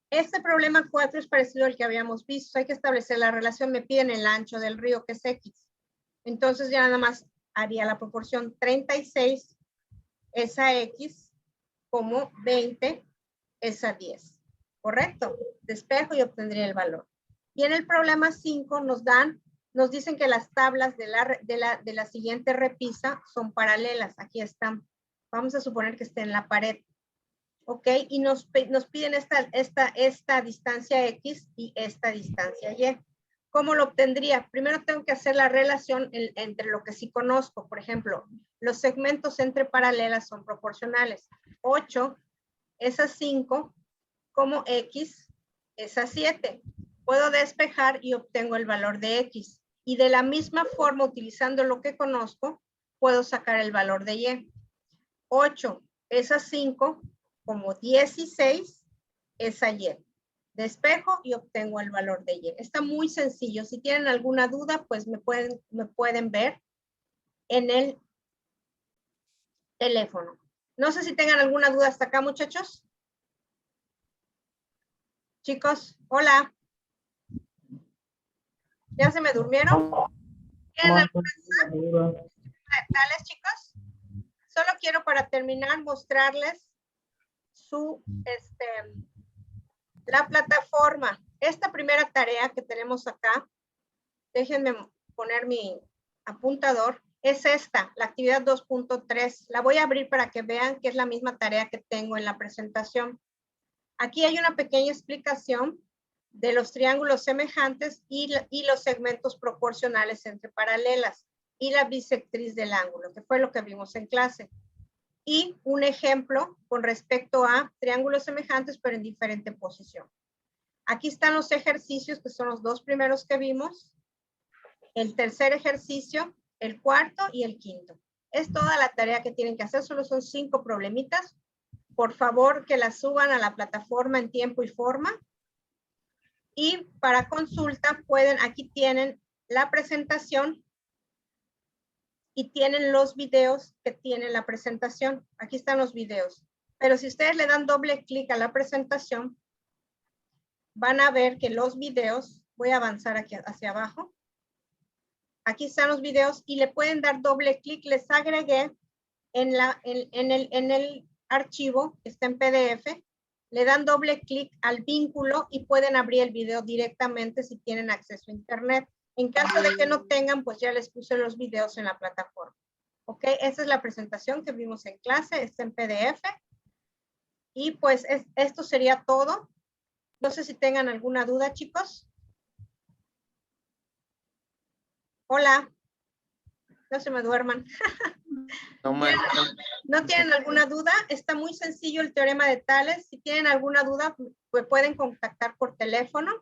Este problema 4 es parecido al que habíamos visto. Hay que establecer la relación. Me piden el ancho del río, que es X. Entonces ya nada más haría la proporción 36 es a X, como 20 es a 10. ¿Correcto? Despejo y obtendría el valor. Y en el problema 5 nos dicen que las tablas de la siguiente repisa son paralelas. Aquí están. Vamos a suponer que esté en la pared. ¿Ok? Y nos piden esta distancia X y esta distancia Y. ¿Cómo lo obtendría? Primero tengo que hacer la relación entre lo que sí conozco. Por ejemplo, los segmentos entre paralelas son proporcionales. 8 es a 5, como X es a 7. Puedo despejar y obtengo el valor de X. Y de la misma forma, utilizando lo que conozco, puedo sacar el valor de Y. 8 es a 5, como 16 es a Y. Despejo y obtengo el valor de Y. Está muy sencillo. Si tienen alguna duda, pues me pueden ver en el teléfono. No sé si tengan alguna duda hasta acá, muchachos. Chicos, hola. ¿Ya se me durmieron? ¿Tienen alguna duda? ¿Tales, chicos? Solo quiero para terminar mostrarles la plataforma. Esta primera tarea que tenemos acá, déjenme poner mi apuntador. es esta, la actividad 2.3. La voy a abrir para que vean que es la misma tarea que tengo en la presentación. Aquí hay una pequeña explicación de los triángulos semejantes y los segmentos proporcionales entre paralelas y la bisectriz del ángulo, que fue lo que vimos en clase. Y un ejemplo con respecto a triángulos semejantes, pero en diferente posición. Aquí están los ejercicios, que son los dos primeros que vimos. El tercer ejercicio, el cuarto y el quinto. Es toda la tarea que tienen que hacer, solo son 5 problemitas. Por favor, que las suban a la plataforma en tiempo y forma. Y para consulta pueden, aquí tienen la presentación y tienen los videos que tiene la presentación. Aquí están los videos. Pero si ustedes le dan doble clic a la presentación, van a ver que los videos, voy a avanzar aquí hacia abajo. Aquí están los videos y le pueden dar doble clic. Les agregué en el archivo que está en PDF. Le dan doble clic al vínculo y pueden abrir el video directamente si tienen acceso a internet. En caso de que no tengan, pues ya les puse los videos en la plataforma. Ok, esa es la presentación que vimos en clase, está en PDF. Y pues esto sería todo. No sé si tengan alguna duda, chicos. Hola. No se me duerman. ¿No tienen alguna duda? Está muy sencillo el teorema de Tales. Si tienen alguna duda, pues pueden contactar por teléfono.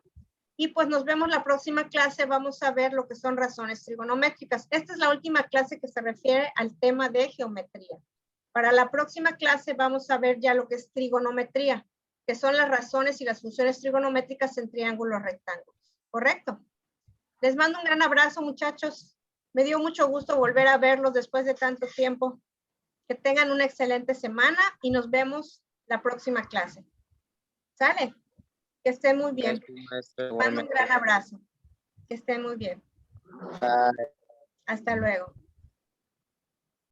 Y pues nos vemos la próxima clase. Vamos a ver lo que son razones trigonométricas. Esta es la última clase que se refiere al tema de geometría. Para la próxima clase vamos a ver ya lo que es trigonometría, que son las razones y las funciones trigonométricas en triángulos rectángulos. ¿Correcto? Les mando un gran abrazo, muchachos. Me dio mucho gusto volver a verlos después de tanto tiempo. Que tengan una excelente semana y nos vemos la próxima clase. ¿Sale? Que estén muy bien. Mando un gran abrazo. Que estén muy bien. Hasta luego.